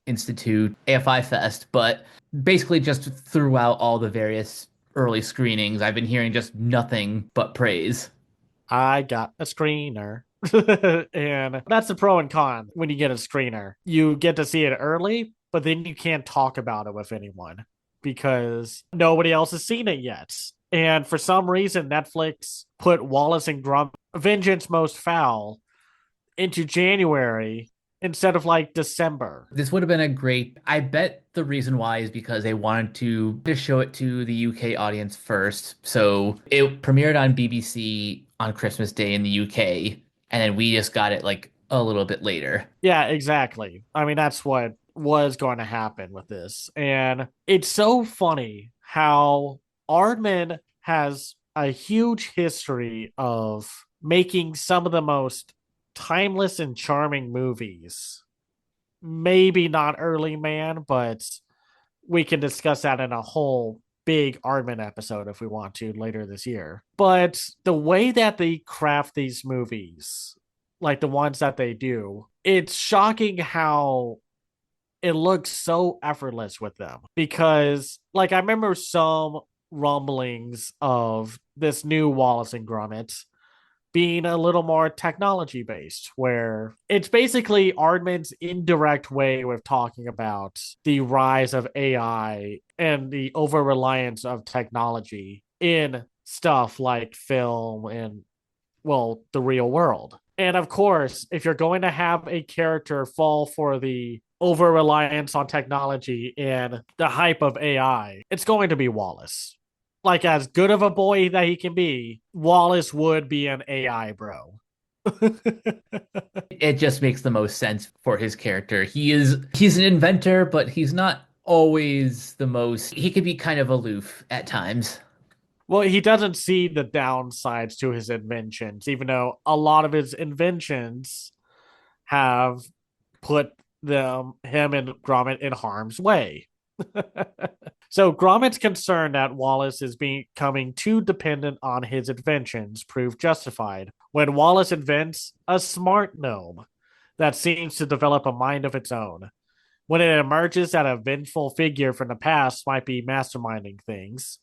[SPEAKER 2] Institute, AFI Fest, but basically just throughout all the various early screenings. I've been hearing just nothing but praise.
[SPEAKER 1] I got a screener. And that's the pro and con when you get a screener. You get to see it early, but then you can't talk about it with anyone because nobody else has seen it yet. And for some reason, Netflix put Wallace and Gromit Vengeance Most Foul into January instead of like December.
[SPEAKER 2] This would have been a great. I bet the reason why is because they wanted to show it to the UK audience first. So it premiered on BBC on Christmas Day in the UK, and then we just got it like a little bit later.
[SPEAKER 1] Yeah, exactly. I mean, that's what was going to happen with this. And it's so funny how Aardman has a huge history of making some of the most timeless and charming movies. Maybe not Early Man, but we can discuss that in a whole big Aardman episode if we want to later this year. But the way that they craft these movies, like the ones that they do, it's shocking how it looks so effortless with them. Because, like, I remember some rumblings of this new Wallace and Gromit being a little more technology based, where it's basically Aardman's indirect way of talking about the rise of AI and the over reliance of technology in stuff like film and, well, the real world. And of course, if you're going to have a character fall for the over reliance on technology and the hype of AI, it's going to be Wallace. Like, as good of a boy that he can be, Wallace would be an AI bro.
[SPEAKER 2] It just makes the most sense for his character. He's an inventor, but he's not always the most. He could be kind of aloof at times.
[SPEAKER 1] Well, he doesn't see the downsides to his inventions, even though a lot of his inventions have put him and Gromit in harm's way. So Gromit's concern that Wallace is becoming too dependent on his inventions prove justified when Wallace invents a smart gnome that seems to develop a mind of its own. When it emerges that a vengeful figure from the past might be masterminding things,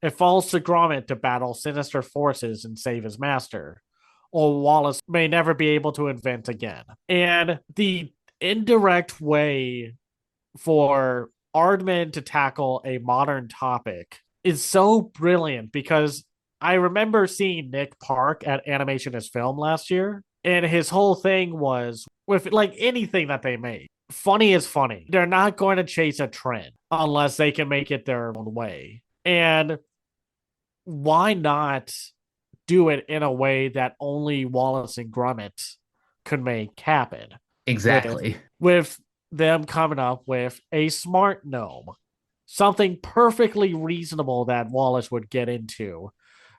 [SPEAKER 1] it falls to Gromit to battle sinister forces and save his master, or Wallace may never be able to invent again. And the indirect way for Aardman to tackle a modern topic is so brilliant because I remember seeing Nick Park at Animation as Film last year, and his whole thing was with like anything that they make. Funny is funny. They're not going to chase a trend unless they can make it their own way. And why not do it in a way that only Wallace and Gromit could make happen? With
[SPEAKER 2] Exactly.
[SPEAKER 1] with them coming up with a smart gnome, something perfectly reasonable that Wallace would get into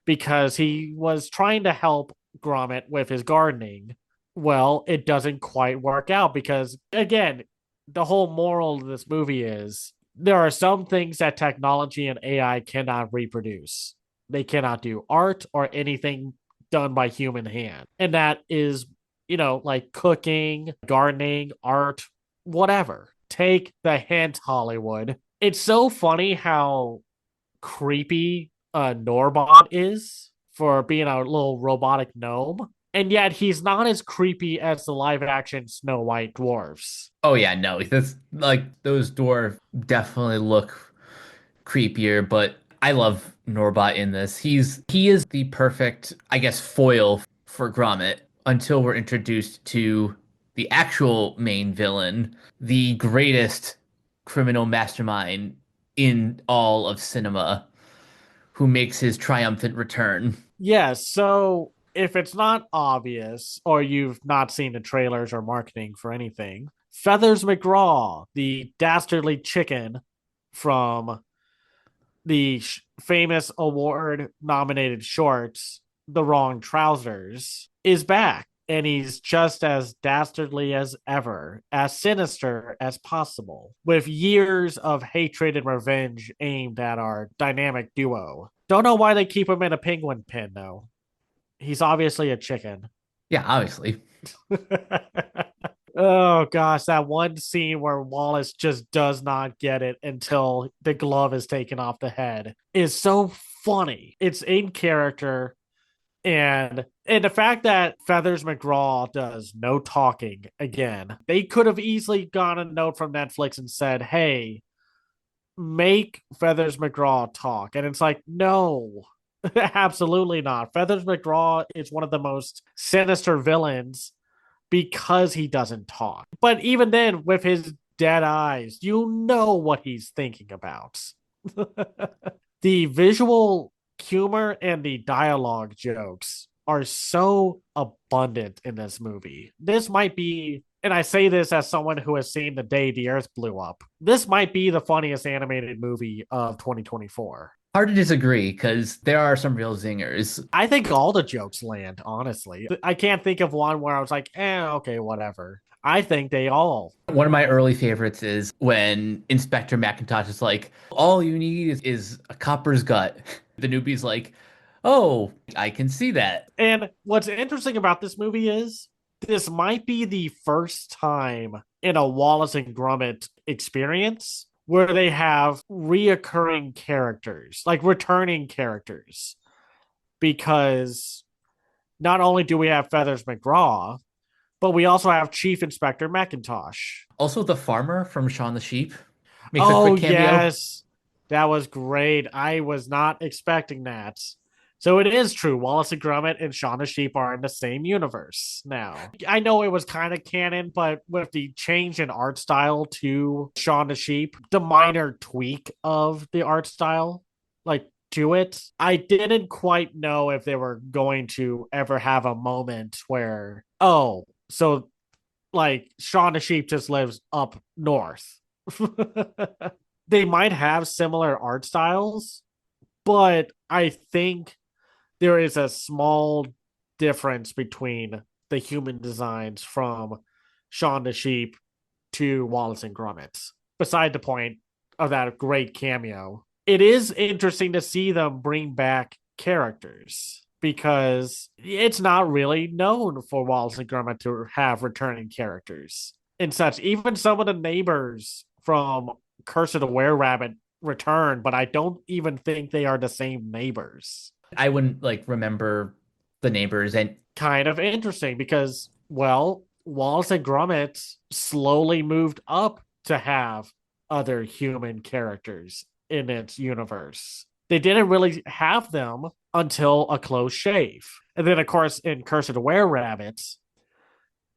[SPEAKER 1] because he was trying to help Gromit with his gardening. Well, it doesn't quite work out because, again, the whole moral of this movie is there are some things that technology and AI cannot reproduce. They cannot do art or anything done by human hand. And that is, like cooking, gardening, art, whatever. Take the hint, Hollywood. It's so funny how creepy Norbot is for being a little robotic gnome. And yet he's not as creepy as the live action Snow White dwarfs.
[SPEAKER 2] Oh yeah, no, that's like those dwarf definitely look creepier, but I love Norbot in this. He is the perfect, I guess, foil for Gromit until we're introduced to the actual main villain, the greatest criminal mastermind in all of cinema, who makes his triumphant return.
[SPEAKER 1] Yes, so if it's not obvious or you've not seen the trailers or marketing for anything, Feathers McGraw, the dastardly chicken from the famous award nominated shorts, The Wrong Trousers, is back. And he's just as dastardly as ever, as sinister as possible, with years of hatred and revenge aimed at our dynamic duo. Don't know why they keep him in a penguin pen, though. He's obviously a chicken.
[SPEAKER 2] Yeah, obviously.
[SPEAKER 1] Oh gosh, that one scene where Wallace just does not get it until the glove is taken off the head is so funny. It's in character, and the fact that Feathers McGraw does no talking again. They could have easily gotten a note from Netflix and said, "Hey, make Feathers McGraw talk." And it's like, "No. Absolutely not. Feathers McGraw is one of the most sinister villains because he doesn't talk. But even then, with his dead eyes, you know what he's thinking about. The visual humor and the dialogue jokes are so abundant in this movie. This might be, and I say this as someone who has seen The Day the Earth Blew Up, this might be the funniest animated movie of 2024.
[SPEAKER 2] Hard to disagree because there are some real zingers.
[SPEAKER 1] I think all the jokes land, honestly. I can't think of one where I was like, okay, whatever. I think they all.
[SPEAKER 2] One of my early favorites is when Inspector McIntosh is like, all you need is a copper's gut. The newbie's like, oh, I can see that.
[SPEAKER 1] And what's interesting about this movie is this might be the first time in a Wallace and Gromit experience where they have reoccurring characters, like returning characters. Because not only do we have Feathers McGraw, but we also have Chief Inspector McIntosh.
[SPEAKER 2] Also, the farmer from Shaun the Sheep makes a
[SPEAKER 1] Oh,
[SPEAKER 2] quick cameo.
[SPEAKER 1] yes. That was great. I was not expecting that. So it is true. Wallace and Gromit and Shaun the Sheep are in the same universe now. I know it was kind of canon, but with the change in art style to Shaun the Sheep, the minor tweak of the art style, like to it, I didn't quite know if they were going to ever have a moment where, oh, so like Shaun the Sheep just lives up north. They might have similar art styles, but I think there is a small difference between the human designs from Shaun the Sheep to Wallace and Gromit. Beside the point of that great cameo, it is interesting to see them bring back characters because it's not really known for Wallace and Gromit to have returning characters and such. Even some of the neighbors from Curse of the Were Rabbit return, but I don't even think they are the same neighbors.
[SPEAKER 2] I wouldn't like remember the neighbors and
[SPEAKER 1] Kind of interesting because, well, Wallace and Gromit slowly moved up to have other human characters in its universe. They didn't really have them until A Close Shave. And then, of course, in Curse of the Were Rabbits,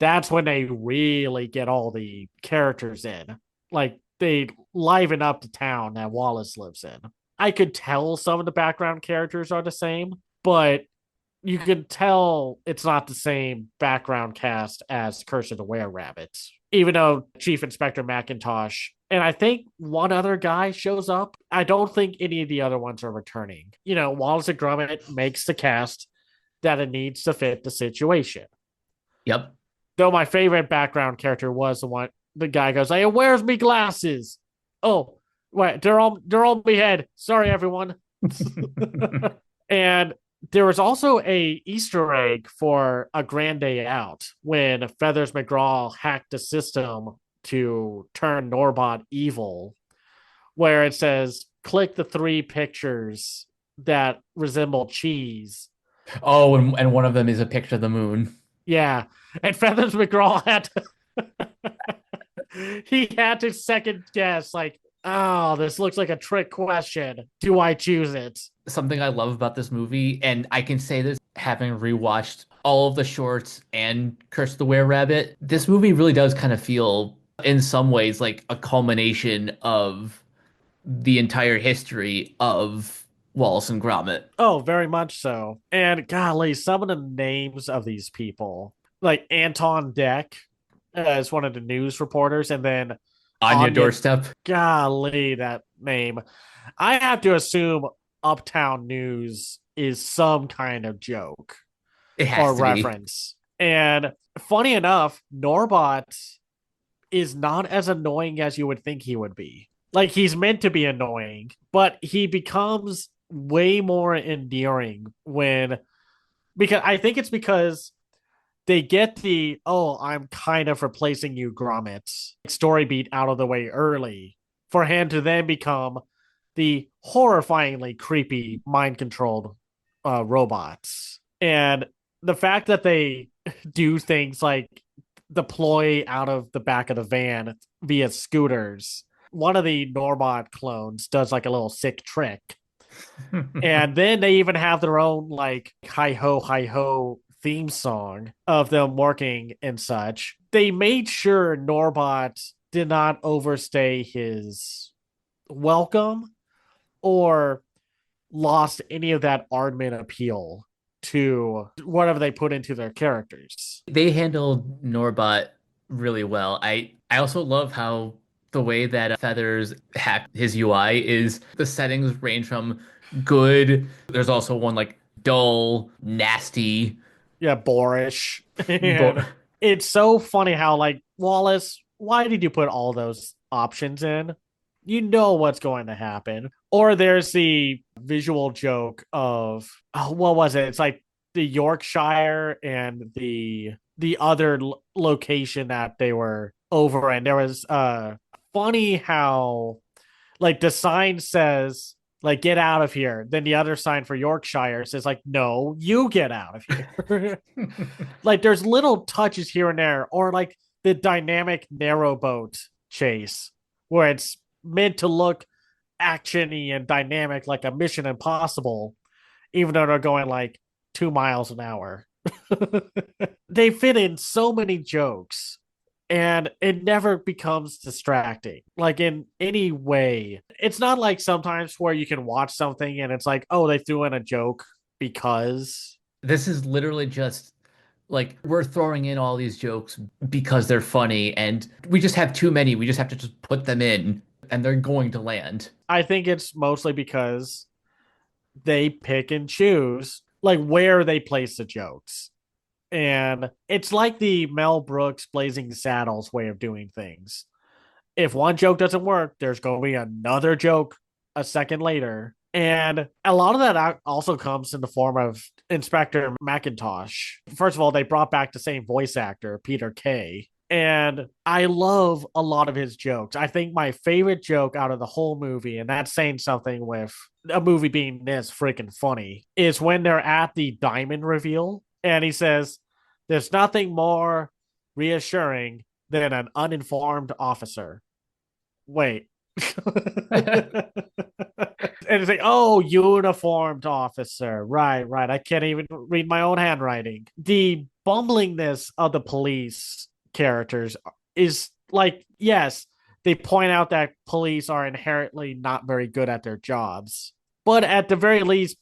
[SPEAKER 1] that's when they really get all the characters in. Like, they liven up the town that Wallace lives in. I could tell some of the background characters are the same, but you can tell it's not the same background cast as Curse of the Were Rabbits, even though Chief Inspector McIntosh and I think one other guy shows up. I don't think any of the other ones are returning. Wallace and Gromit makes the cast that it needs to fit the situation.
[SPEAKER 2] yep.
[SPEAKER 1] Though my favorite background character was the guy goes, "Hey, where's me glasses? Oh, wait, they're on me head. Sorry, everyone." And there was also a Easter egg for A Grand Day Out when Feathers McGraw hacked the system to turn Norbot evil, where it says, "Click the 3 pictures that resemble cheese."
[SPEAKER 2] Oh, and one of them is a picture of the moon.
[SPEAKER 1] Yeah. And Feathers McGraw he had to second guess, like, oh, this looks like a trick question. Do I choose it?
[SPEAKER 2] Something I love about this movie, and I can say this having rewatched all of the shorts and Curse the Were-Rabbit, this movie really does kind of feel, in some ways, like a culmination of the entire history of Wallace and Gromit.
[SPEAKER 1] Oh, very much so. And golly, some of the names of these people, like Anton Deck as one of the news reporters, and then
[SPEAKER 2] On your
[SPEAKER 1] Anya,
[SPEAKER 2] doorstep,
[SPEAKER 1] golly, that name. I have to assume Uptown News is some kind of joke
[SPEAKER 2] it has
[SPEAKER 1] or
[SPEAKER 2] to be.
[SPEAKER 1] reference. And funny enough, Norbot is not as annoying as you would think he would be. Like, he's meant to be annoying, but he becomes way more endearing because I think it's because they get the, "Oh, I'm kind of replacing you, Gromit" story beat out of the way early for him to then become the horrifyingly creepy mind controlled robots. And the fact that they do things like deploy out of the back of the van via scooters. One of the Norbot clones does like a little sick trick. And then they even have their own like hi ho theme song of them working and such. They made sure Norbot did not overstay his welcome or lost any of that Aardman appeal to whatever they put into their characters.
[SPEAKER 2] They handled Norbot really well. I also love how the way that Feathers hacked his UI is the settings range from good. There's also one like dull, nasty,
[SPEAKER 1] Yeah, boorish.
[SPEAKER 2] but
[SPEAKER 1] And it's so funny how, like, Wallace, why did you put all those options in? You know what's going to happen. Or there's the visual joke of, oh, what was it? It's like the Yorkshire and the other location that they were over, and there was funny how like the sign says like "get out of here," then the other sign for Yorkshire says like "no, you get out of here." Like there's little touches here and there, or like the dynamic narrowboat chase where it's meant to look actiony and dynamic like a Mission Impossible, even though they're going like 2 miles an hour. They fit in so many jokes and it never becomes distracting like in any way. It's not like sometimes where you can watch something and it's like, oh, they threw in a joke because.
[SPEAKER 2] this is literally just like we're throwing in all these jokes because they're funny and we just have too many. We just have to just put them in and they're going to land.
[SPEAKER 1] I think it's mostly because they pick and choose like where they place the jokes. And it's like the Mel Brooks Blazing Saddles way of doing things. If one joke doesn't work, there's going to be another joke a second later. And a lot of that also comes in the form of Inspector McIntosh. First of all, they brought back the same voice actor, Peter Kaye. And I love a lot of his jokes. I think my favorite joke out of the whole movie, and that's saying something with a movie being this freaking funny, is when they're at the diamond reveal and he says, "There's nothing more reassuring than an uninformed officer." Wait. And it's like, oh, uniformed officer. Right, right. I can't even read my own handwriting. The bumblingness of the police characters is like, yes, they point out that police are inherently not very good at their jobs. But at the very least,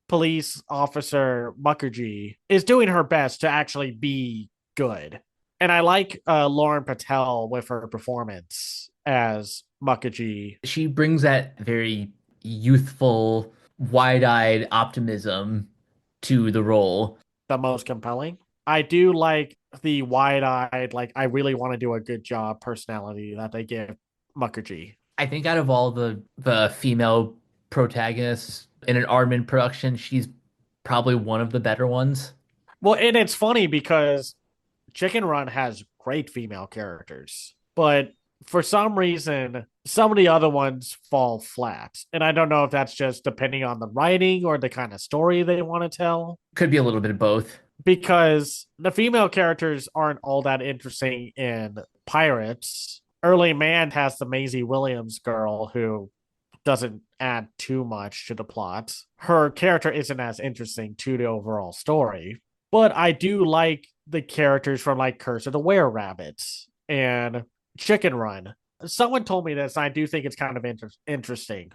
[SPEAKER 1] police officer Mukherjee is doing her best to actually be good. And I like Lauren Patel with her performance as Mukherjee.
[SPEAKER 2] She brings that very youthful, wide-eyed optimism to the role.
[SPEAKER 1] The most compelling. I do like the wide-eyed, like I really want to do a good job personality that they give Mukherjee.
[SPEAKER 2] I think out of all the female protagonists in an Aardman production, she's probably one of the better ones.
[SPEAKER 1] Well, and it's funny because Chicken Run has great female characters, but for some reason, some of the other ones fall flat. And I don't know if that's just depending on the writing or the kind of story they want to tell,
[SPEAKER 2] Could be a little bit of both.
[SPEAKER 1] because the female characters aren't all that interesting in Pirates. Early Man has the Maisie Williams girl who doesn't add too much to the plot. Her character isn't as interesting to the overall story, but I do like the characters from like Curse of the Were Rabbits and Chicken Run. Someone told me this, and I do think it's kind of interesting.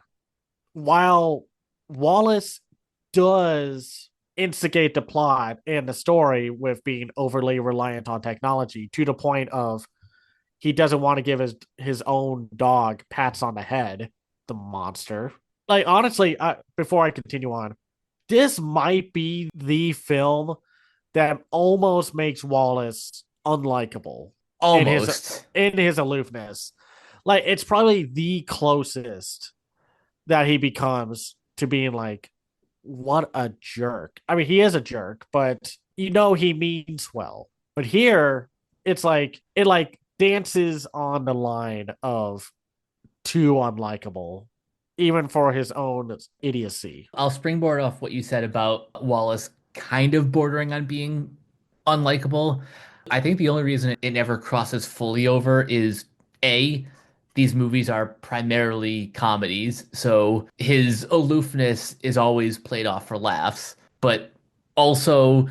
[SPEAKER 1] While Wallace does instigate the plot and the story with being overly reliant on technology to the point of he doesn't want to give his own dog pats on the head, the monster. Like, honestly, before I continue on, this might be the film that almost makes Wallace unlikable in his
[SPEAKER 2] Almost.
[SPEAKER 1] in his aloofness. Like, it's probably the closest that he becomes to being like, what a jerk. I mean, he is a jerk, but he means well. But here, it's like it like dances on the line of too unlikable, even for his own idiocy.
[SPEAKER 2] I'll springboard off what you said about Wallace kind of bordering on being unlikable. I think the only reason it never crosses fully over is A, these movies are primarily comedies, so his aloofness is always played off for laughs. But also,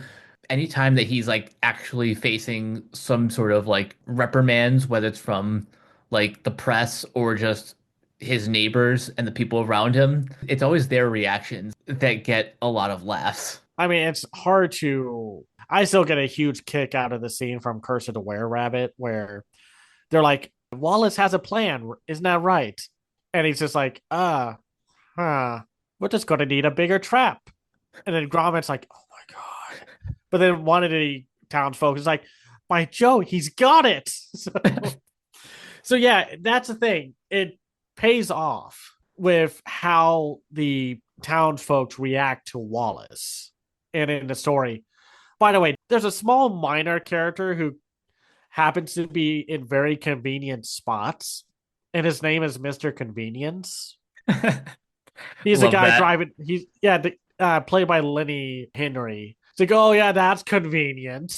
[SPEAKER 2] anytime that he's like actually facing some sort of like reprimands, whether it's from like the press or just his neighbors and the people around him, it's always their reactions that get a lot of laughs.
[SPEAKER 1] I mean, it's hard to. I still get a huge kick out of the scene from Curse of the Were Rabbit where they're like, Wallace has a plan, isn't that right? And he's just like, we're just gonna need a bigger trap. And then Gromit's like, oh my god. But then one of the townsfolk is like, by Joe, he's got it. So yeah, that's the thing. It pays off with how the townsfolk react to Wallace and in the story. By the way, there's a small minor character who happens to be in very convenient spots, and his name is Mr. Convenience. He's a
[SPEAKER 2] Love
[SPEAKER 1] guy
[SPEAKER 2] that.
[SPEAKER 1] driving. Played by Lenny Henry. It's like, oh yeah, that's convenient.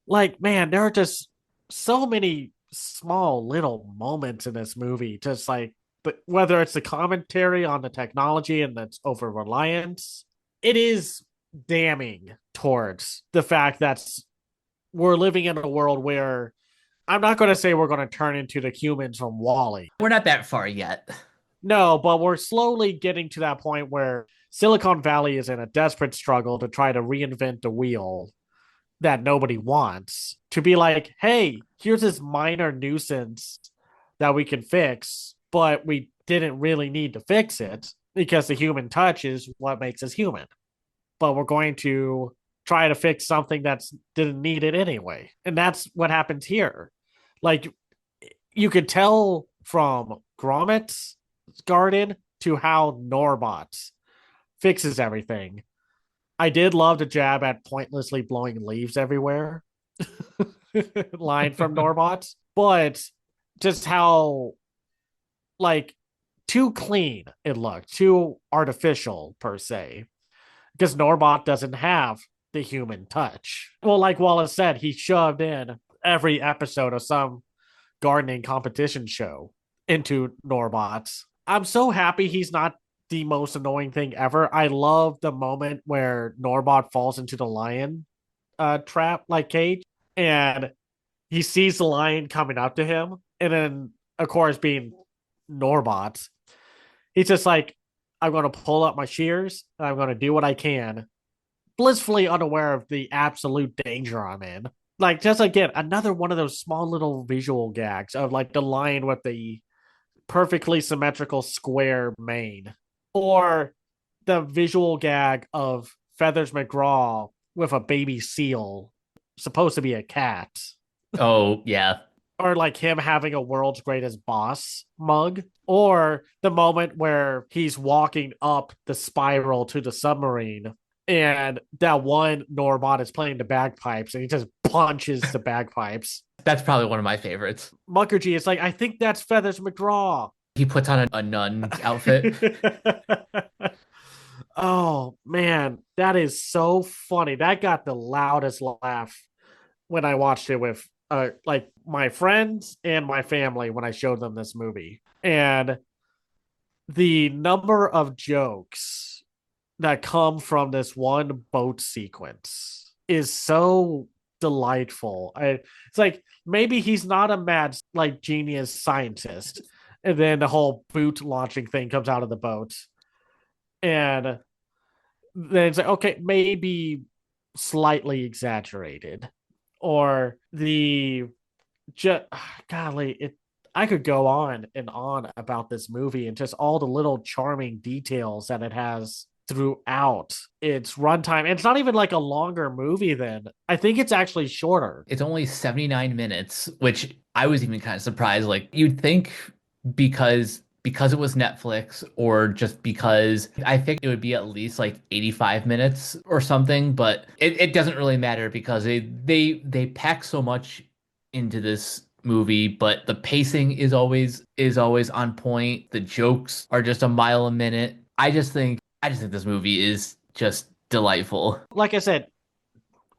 [SPEAKER 1] Like, man, there are just so many small little moments in this movie. Just like, but whether it's the commentary on the technology and its over reliance, it is damning towards the fact that we're living in a world where I'm not going to say we're going to turn into the humans from Wall-E.
[SPEAKER 2] We're not that far yet.
[SPEAKER 1] No, but we're slowly getting to that point where Silicon Valley is in a desperate struggle to try to reinvent the wheel that nobody wants, to be like, hey, here's this minor nuisance that we can fix, but we didn't really need to fix it because the human touch is what makes us human. But we're going to try to fix something that's didn't need it anyway. And that's what happens here. Like you could tell from Gromit's garden to how Norbot fixes everything. I did love to jab at pointlessly blowing leaves everywhere. Line from Norbot, but just how like too clean it looked, too artificial per se, because Norbot doesn't have the human touch. Well, like Wallace said, he shoved in every episode of some gardening competition show into Norbot. I'm so happy he's not the most annoying thing ever. I love the moment where Norbot falls into the lion trap like cage, and he sees the lion coming up to him, and then of course being Norbot, he's just like, I'm going to pull up my shears and I'm going to do what I can, blissfully unaware of the absolute danger I'm in. Like, just again, another one of those small little visual gags of like the lion with the perfectly symmetrical square mane, or the visual gag of Feathers McGraw with a baby seal, supposed to be a cat,
[SPEAKER 2] Oh, yeah.
[SPEAKER 1] or like him having a world's greatest boss mug, or the moment where he's walking up the spiral to the submarine and that one Norbot is playing the bagpipes and he just punches the bagpipes.
[SPEAKER 2] That's probably one of my favorites.
[SPEAKER 1] Mukherjee is like, I think that's Feathers McGraw.
[SPEAKER 2] He puts on a nun outfit.
[SPEAKER 1] Oh man, that is so funny. That got the loudest laugh when I watched it with like my friends and my family when I showed them this movie. And the number of jokes that come from this one boat sequence is so delightful. It's like maybe he's not a mad like genius scientist, and then the whole boot launching thing comes out of the boat, and then it's like okay, maybe slightly exaggerated, or the just golly it. I could go on and on about this movie and just all the little charming details that it has throughout its runtime. And it's not even like a longer movie then. I think it's actually shorter.
[SPEAKER 2] It's only 79 minutes, which I was even kind of surprised. Like you'd think because it was Netflix or just because I think it would be at least like 85 minutes or something, but it doesn't really matter because they pack so much into this movie, but the pacing is always on point. The jokes are just a mile a minute. I just think this movie is just delightful.
[SPEAKER 1] Like I said,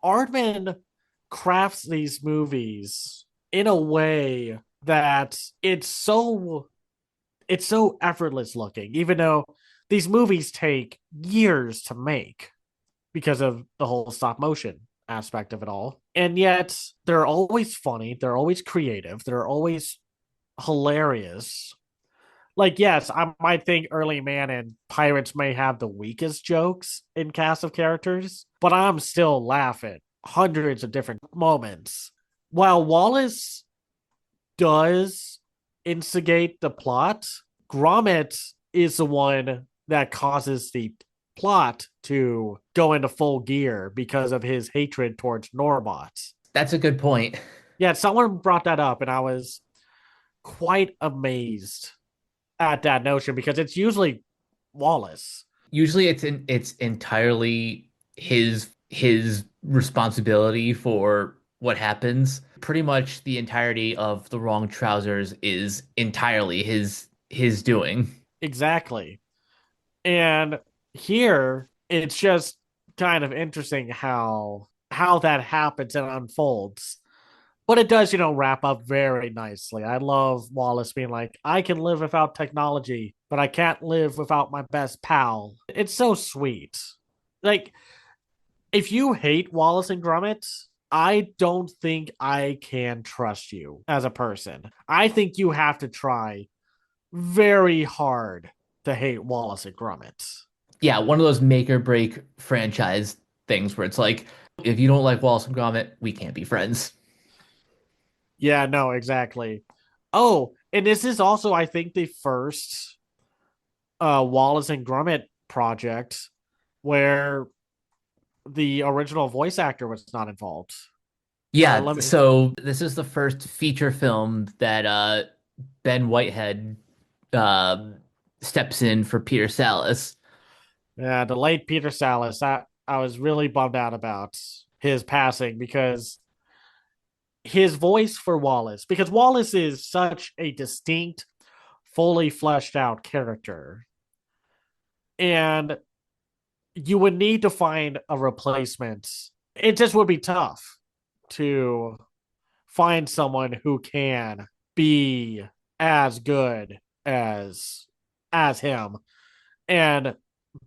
[SPEAKER 1] Aardman crafts these movies in a way that it's so effortless looking, even though these movies take years to make because of the whole stop motion aspect of it all. And yet they're always funny, they're always creative, they're always hilarious. Like, yes, I might think Early Man and Pirates may have the weakest jokes in cast of characters, but I'm still laughing hundreds of different moments. While Wallace does instigate the plot, Gromit is the one that causes the plot to go into full gear because of his hatred towards Norbot.
[SPEAKER 2] That's a good point.
[SPEAKER 1] Yeah, someone brought that up, and I was quite amazed at that notion because it's usually Wallace.
[SPEAKER 2] Usually it's entirely his responsibility for what happens. Pretty much the entirety of the wrong trousers is entirely his doing.
[SPEAKER 1] Exactly. And here it's just kind of interesting how that happens and unfolds. But it does, wrap up very nicely. I love Wallace being like, I can live without technology, but I can't live without my best pal. It's so sweet. Like, if you hate Wallace and Gromit, I don't think I can trust you as a person. I think you have to try very hard to hate Wallace and Gromit.
[SPEAKER 2] Yeah, one of those make or break franchise things where it's like, if you don't like Wallace and Gromit, we can't be friends.
[SPEAKER 1] Yeah, no, exactly. Oh, and this is also, I think, the first Wallace and Gromit project where the original voice actor was not involved.
[SPEAKER 2] Yeah,
[SPEAKER 1] Let me.
[SPEAKER 2] so this is the first feature film that Ben Whitehead um steps in for Peter Sallis.
[SPEAKER 1] Yeah, the late Peter Sallis. I was really bummed out about his passing because his voice for Wallace, because Wallace is such a distinct, fully fleshed out character, and you would need to find a replacement. It just would be tough to find someone who can be as good as him. And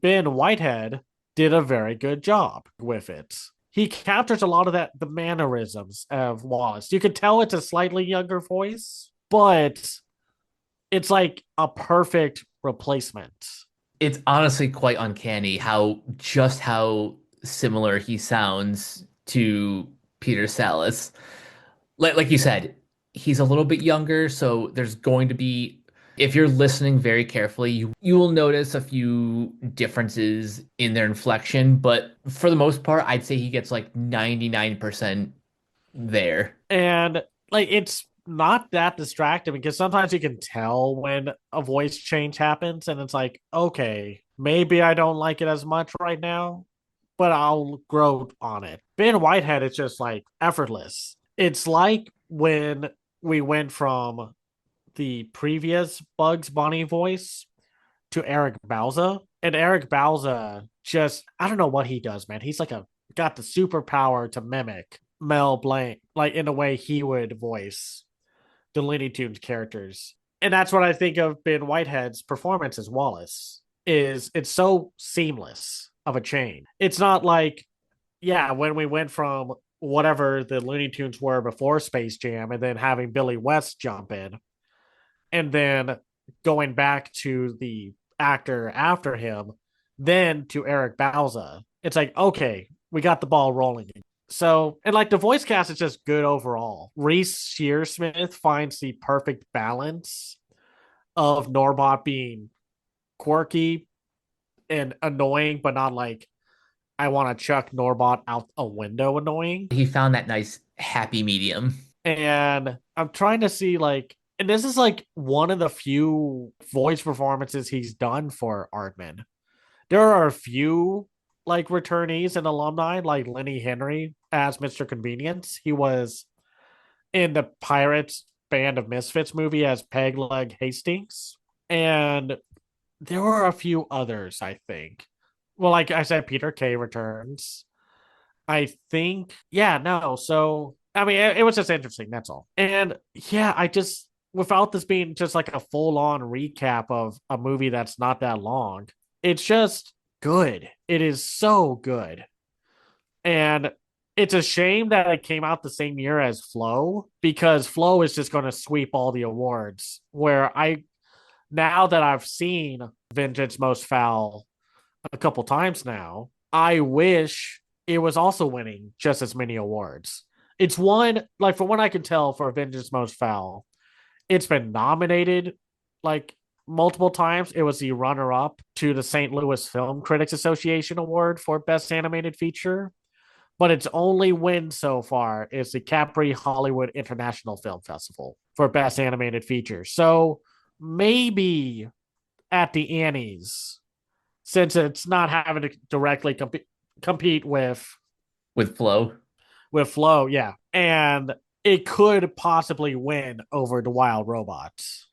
[SPEAKER 1] Ben Whitehead did a very good job with it. He captures a lot of the mannerisms of Wallace. You could tell it's a slightly younger voice, but it's like a perfect replacement.
[SPEAKER 2] It's honestly quite uncanny how similar he sounds to Peter Sallis. Like you said, he's a little bit younger, so there's going to be, if you're listening very carefully, you will notice a few differences in their inflection, but for the most part, I'd say he gets like 99% there.
[SPEAKER 1] And like it's not that distracting because sometimes you can tell when a voice change happens and it's like, okay, maybe I don't like it as much right now, but I'll grow on it. Ben Whitehead is just like effortless. It's like when we went from the previous Bugs Bunny voice to Eric Bauza. And Eric Bauza just, I don't know what he does, man. He's like got the superpower to mimic Mel Blanc, like in the way he would voice the Looney Tunes characters. And that's what I think of Ben Whitehead's performance as Wallace. Is it's so seamless of a chain. It's not like, yeah, when we went from whatever the Looney Tunes were before Space Jam and then having Billy West jump in and then going back to the actor after him, then to Eric Bauza. It's like, okay, we got the ball rolling. So, and like the voice cast is just good overall. Reese Shearsmith finds the perfect balance of Norbot being quirky and annoying, but not like I want to chuck Norbot out a window annoying.
[SPEAKER 2] He found that nice happy medium.
[SPEAKER 1] And I'm trying to see like, and this is like one of the few voice performances he's done for Aardman. There are a few like returnees and alumni, like Lenny Henry as Mr. Convenience. He was in the Pirates Band of Misfits movie as Pegleg Hastings. And there were a few others, I think. Well, like I said, Peter Kaye returns. I think, yeah, no. So, I mean, it was just interesting. That's all. And yeah, I just, without this being just like a full on recap of a movie that's not that long, it's just good. It is so good. And it's a shame that it came out the same year as Flow because Flow is just going to sweep all the awards. Where now that I've seen Vengeance Most Foul a couple times now, I wish it was also winning just as many awards. It's won, like, from what I can tell, for Vengeance Most Foul, it's been nominated like multiple times. It was the runner up to the St. Louis Film Critics Association Award for Best Animated Feature, but its only win so far is the Capri Hollywood International Film Festival for Best Animated Feature. So maybe at the Annies, since it's not having to directly compete
[SPEAKER 2] With Flo.
[SPEAKER 1] Flow, yeah, and it could possibly win over the Wild Robots.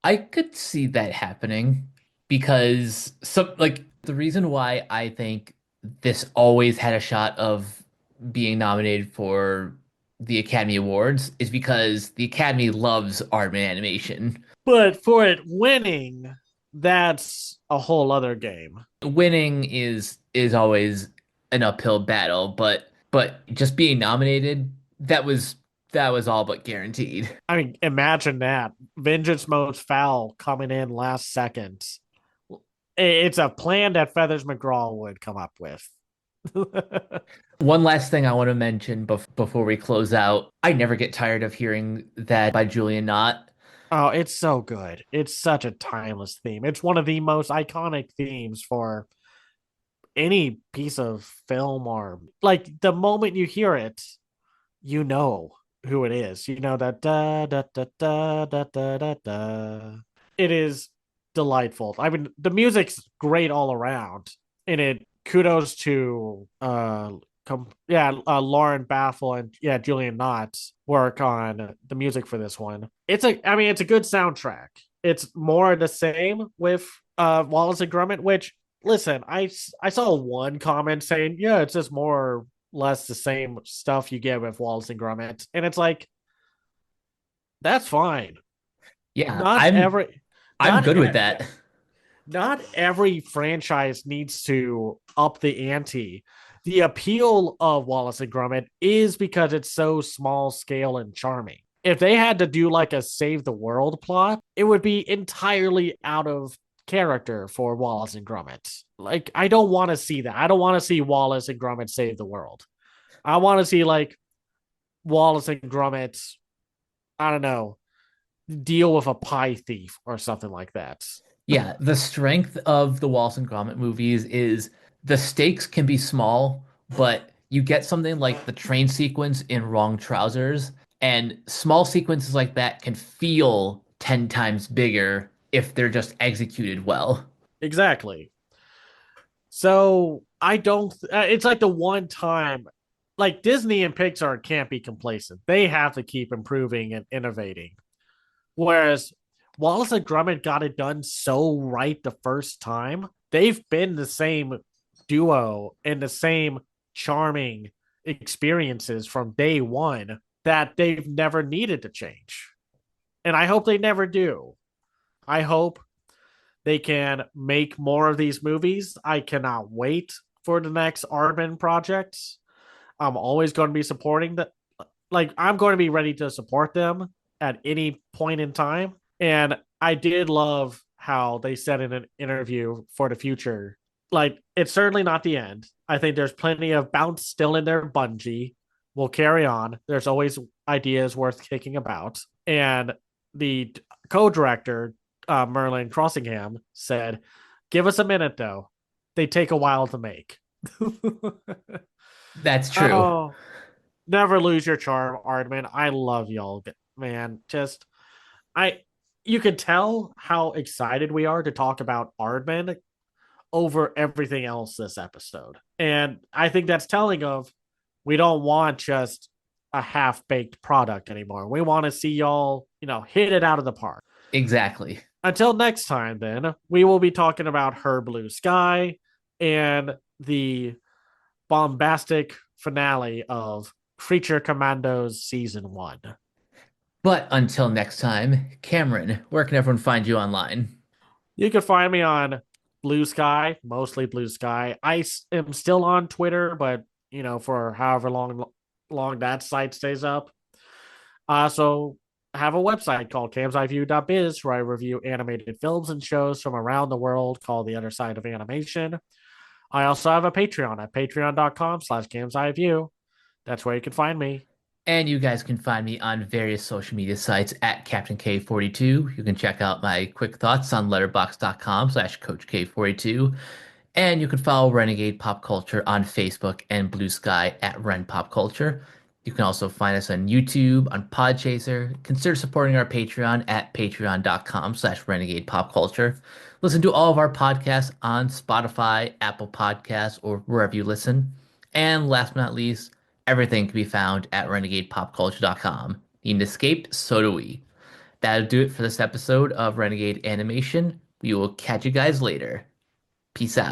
[SPEAKER 2] I could see that happening because some like the reason why I think this always had a shot of being nominated for the Academy Awards is because the Academy loves Aardman animation.
[SPEAKER 1] But for it winning, that's a whole other game.
[SPEAKER 2] Winning is always an uphill battle, but just being nominated, that was all but guaranteed.
[SPEAKER 1] I mean, imagine that. Vengeance Most Foul coming in last second. It's a plan that Feathers McGraw would come up with.
[SPEAKER 2] One last thing I want to mention before we close out. I never get tired of hearing that by Julian Knott.
[SPEAKER 1] Oh, it's so good. It's such a timeless theme. It's one of the most iconic themes for any piece of film or like the moment you hear it, you know who it is. You know that da da da da da da da da. It is delightful. I mean, the music's great all around, and it kudos to Lauren Baffle and Julian Knott's work on the music for this one. It's a good soundtrack. It's more the same with Wallace and Gromit, which listen, I saw one comment saying, yeah, it's just more less the same stuff you get with Wallace and Gromit. And it's like, that's fine.
[SPEAKER 2] Yeah,
[SPEAKER 1] Not every
[SPEAKER 2] I'm
[SPEAKER 1] not
[SPEAKER 2] good with
[SPEAKER 1] yeah,
[SPEAKER 2] that.
[SPEAKER 1] not every franchise needs to up the ante. The appeal of Wallace and Gromit is because it's so small scale and charming. If they had to do like a save the world plot, it would be entirely out of character for Wallace and Gromit. Like, I don't want to see that. I don't want to see Wallace and Gromit save the world. I want to see like Wallace and Gromit, I don't know, deal with a pie thief or something like that.
[SPEAKER 2] Yeah, the strength of the Wallace and Gromit movies is the stakes can be small, but you get something like the train sequence in Wrong Trousers, and small sequences like that can feel 10 times bigger if they're just executed well.
[SPEAKER 1] Exactly. So I don't. It's like the one time, like Disney and Pixar can't be complacent. They have to keep improving and innovating. Whereas Wallace and Gromit got it done so right the first time. They've been the same duo and the same charming experiences from day one that they've never needed to change. And I hope they never do. I hope they can make more of these movies. I cannot wait for the next Aardman projects. I'm always going to be supporting that. Like, I'm going to be ready to support them at any point in time. And I did love how they said in an interview for the future, like, it's certainly not the end. I think there's plenty of bounce still in there. Bungie will carry on. There's always ideas worth kicking about. And the co-director, Merlin Crossingham, said, give us a minute, though. They take a while to make.
[SPEAKER 2] That's true.
[SPEAKER 1] Oh, never lose your charm, Aardman. I love y'all, man. Just I you can tell how excited we are to talk about Aardman over everything else this episode. And I think that's telling of we don't want just a half-baked product anymore. We want to see y'all, hit it out of the park.
[SPEAKER 2] Exactly.
[SPEAKER 1] Until next time, then, we will be talking about Her Blue Sky and the bombastic finale of Creature Commandos Season 1.
[SPEAKER 2] But until next time, Cameron, where can everyone find you online?
[SPEAKER 1] You can find me on Blue Sky, mostly Blue Sky. I am still on Twitter, but for however long that site stays up. I also have a website called camsiview.biz where I review animated films and shows from around the world called The Other Side of Animation. I also have a Patreon at patreon.com/camsiview. That's where you can find me.
[SPEAKER 2] And you guys can find me on various social media sites at Captain K42. You can check out my quick thoughts on letterbox.com/Coach K42. And you can follow Renegade Pop Culture on Facebook and Blue Sky at Ren Pop Culture. You can also find us on YouTube, on Podchaser. Consider supporting our Patreon at patreon.com/Renegade Pop Culture. Listen to all of our podcasts on Spotify, Apple Podcasts, or wherever you listen. And last but not least, everything can be found at renegadepopculture.com. Need an escape? So do we. That'll do it for this episode of Renegade Animation. We will catch you guys later. Peace out.